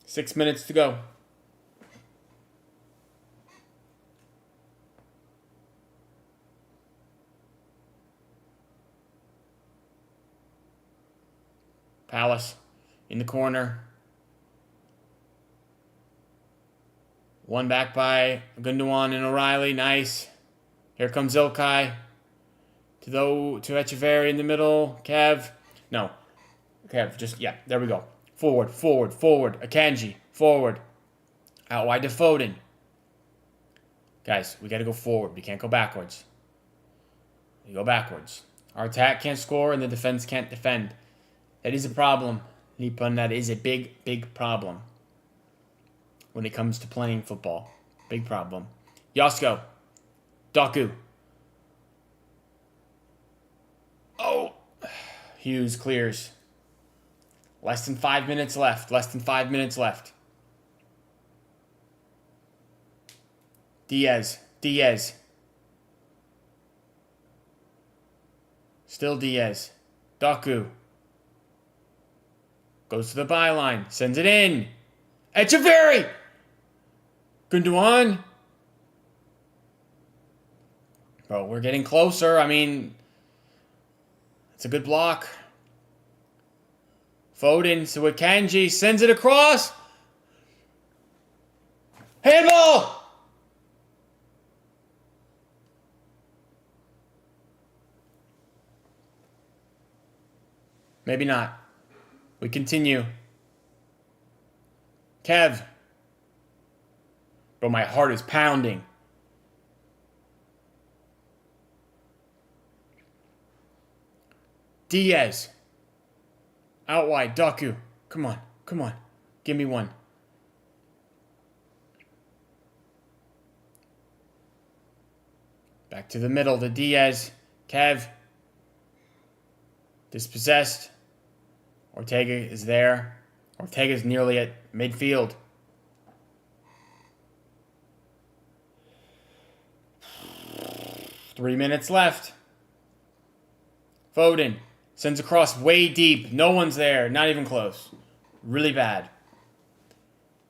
Six minutes to go. Palace in the corner. One back by Gundogan and O'Reilly. Nice. Here comes Ilkay. To Echeverri in the middle. Kev. No. Kev, just, yeah, there we go. Forward, forward, forward. Akanji, forward. Out wide to Foden. Guys, we got to go forward. We can't go backwards. We go backwards. Our attack can't score and the defense can't defend. That is a problem, Nippon. That is a big, big problem when it comes to playing football. Big problem. Yosko. Daku. Oh. Hughes clears. Less than 5 minutes left. Less than 5 minutes left. Diaz. Diaz. Still Diaz. Daku. Goes to the byline. Sends it in. Echeverri! Gundogan. Bro, we're getting closer. I mean, it's a good block. Foden to Akanji. Sends it across. Handball! Maybe not. We continue. Kev. Bro, my heart is pounding. Diaz. Out wide. Daku. Come on. Come on. Give me one. Back to the middle. The Diaz. Kev. Dispossessed. Ortega is there. Ortega's nearly at midfield. Three minutes left. Foden sends across way deep. No one's there. Not even close. Really bad.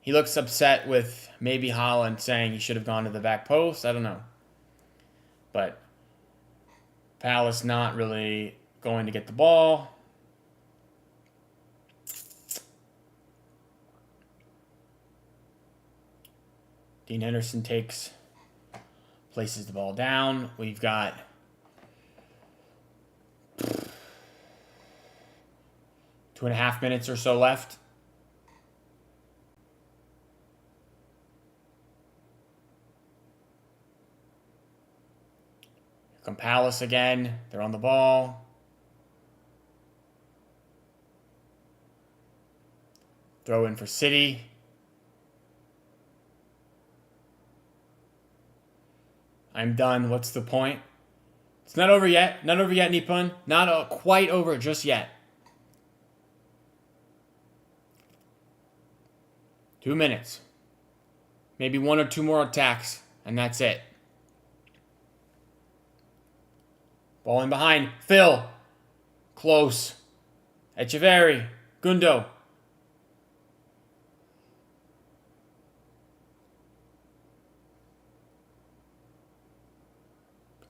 He looks upset with maybe Holland saying he should have gone to the back post. I don't know. But Palace not really going to get the ball. Dean Henderson places the ball down. We've got 2.5 minutes or so left. Here come Palace again. They're on the ball. Throw in for City. I'm done. What's the point? It's not over yet. Not over yet, Nippon. Not quite over just yet. 2 minutes. Maybe one or two more attacks, and that's it. Ball in behind. Phil. Close. Echeverri. Gundo.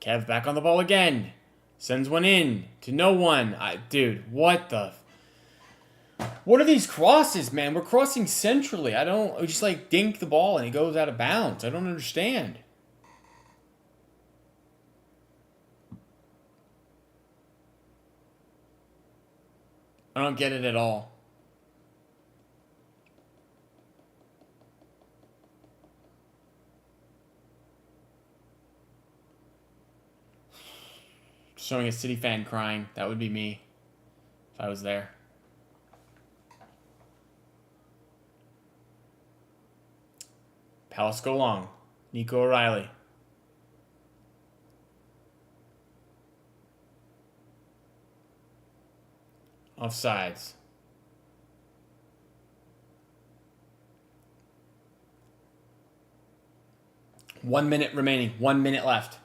Kev back on the ball again. Sends one in to no one. Dude, what the... What are these crosses, man? We're crossing centrally. We just like dink the ball and it goes out of bounds. I don't understand. I don't get it at all. Showing a City fan crying. That would be me if I was there. Palace go long. Nico O'Reilly. Offsides. One minute remaining. 1 minute left.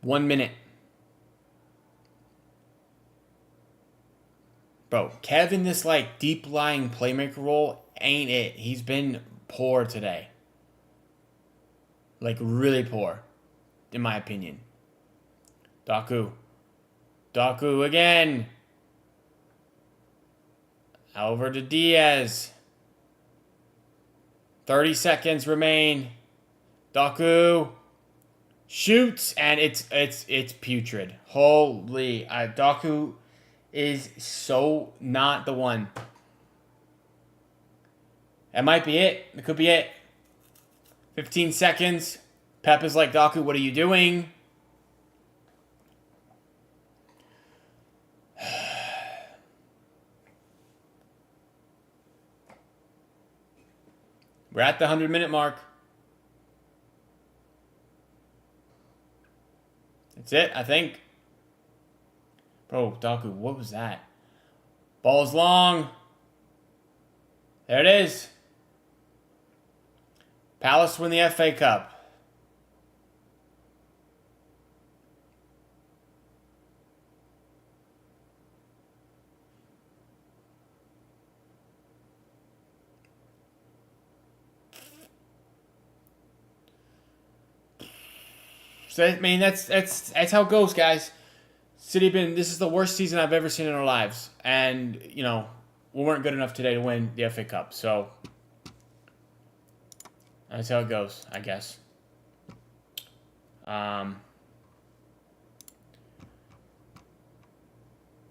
1 minute. Bro, Kev in this like deep lying playmaker role ain't it. He's been poor today. Like really poor, in my opinion. Doku again. Over to Diaz. 30 seconds remain. Doku shoots and it's putrid. Holy, Doku is so not the one. That might be it. It could be it. 15 seconds. Pep is like, Doku, what are you doing? We're at the 100-minute mark. That's it, I think. Bro, Doku, what was that? Ball's long. There it is. Palace win the FA Cup. So, I mean, that's how it goes, guys. This is the worst season I've ever seen in our lives. And, you know, we weren't good enough today to win the FA Cup. So, that's how it goes, I guess.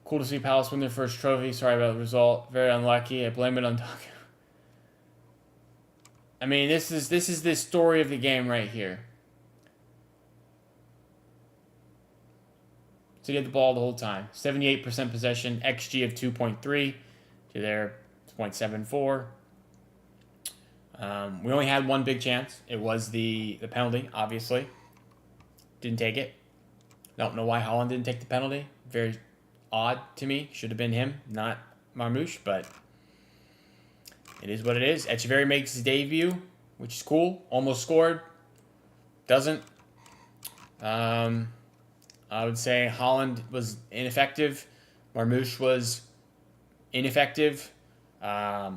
Cool to see Palace win their first trophy. Sorry about the result. Very unlucky. I blame it on Doku. I mean, this is the story of the game right here. So you get the ball the whole time. 78% possession, XG of 2.3 to their 0.74. We only had one big chance. It was the penalty, obviously. Didn't take it. Don't know why Holland didn't take the penalty. Very odd to me. Should have been him, not Marmoush, but it is what it is. Echeverri makes his debut, which is cool. Almost scored. Doesn't. I would say Holland was ineffective. Marmoush was ineffective. I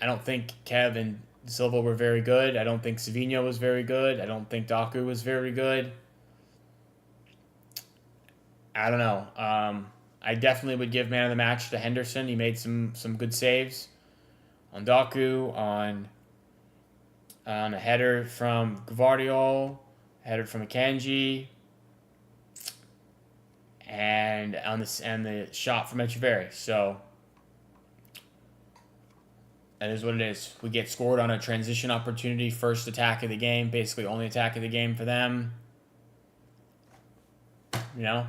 don't think Kev and Silva were very good. I don't think Savinho was very good. I don't think Doku was very good. I don't know. I definitely would give man of the match to Henderson. He made some good saves on Doku, on a header from Gvardiol, a header from Akanji, and the shot from Echeverri. So that is what it is. We get scored on a transition opportunity, first attack of the game, basically only attack of the game for them. You know,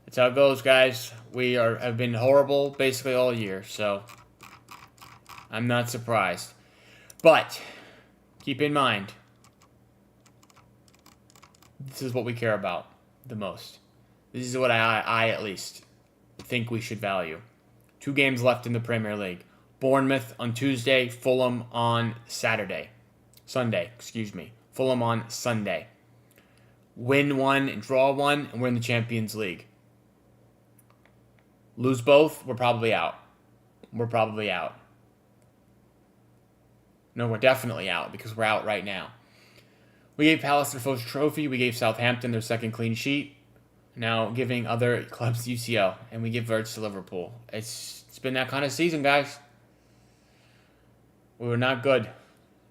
that's how it goes, guys. We have been horrible basically all year, so I'm not surprised. But keep in mind, this is what we care about the most. This is what I at least think we should value. 2 games left in the Premier League. Bournemouth on Tuesday, Fulham on Sunday. Fulham on Sunday. Win 1 and draw 1, and we're in the Champions League. Lose both, we're probably out. No, we're definitely out because we're out right now. We gave Palace their first trophy. We gave Southampton their second clean sheet. Now giving other clubs UCL, and we give Verts to Liverpool. It's been that kind of season, guys. We were not good.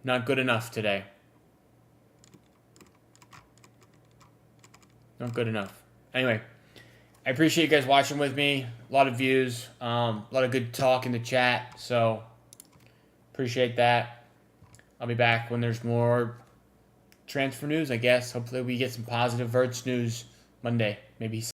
Not good enough today. Not good enough. Anyway, I appreciate you guys watching with me. A lot of views. A lot of good talk in the chat. So, appreciate that. I'll be back when there's more transfer news, I guess. Hopefully we get some positive Verts news Monday. Maybe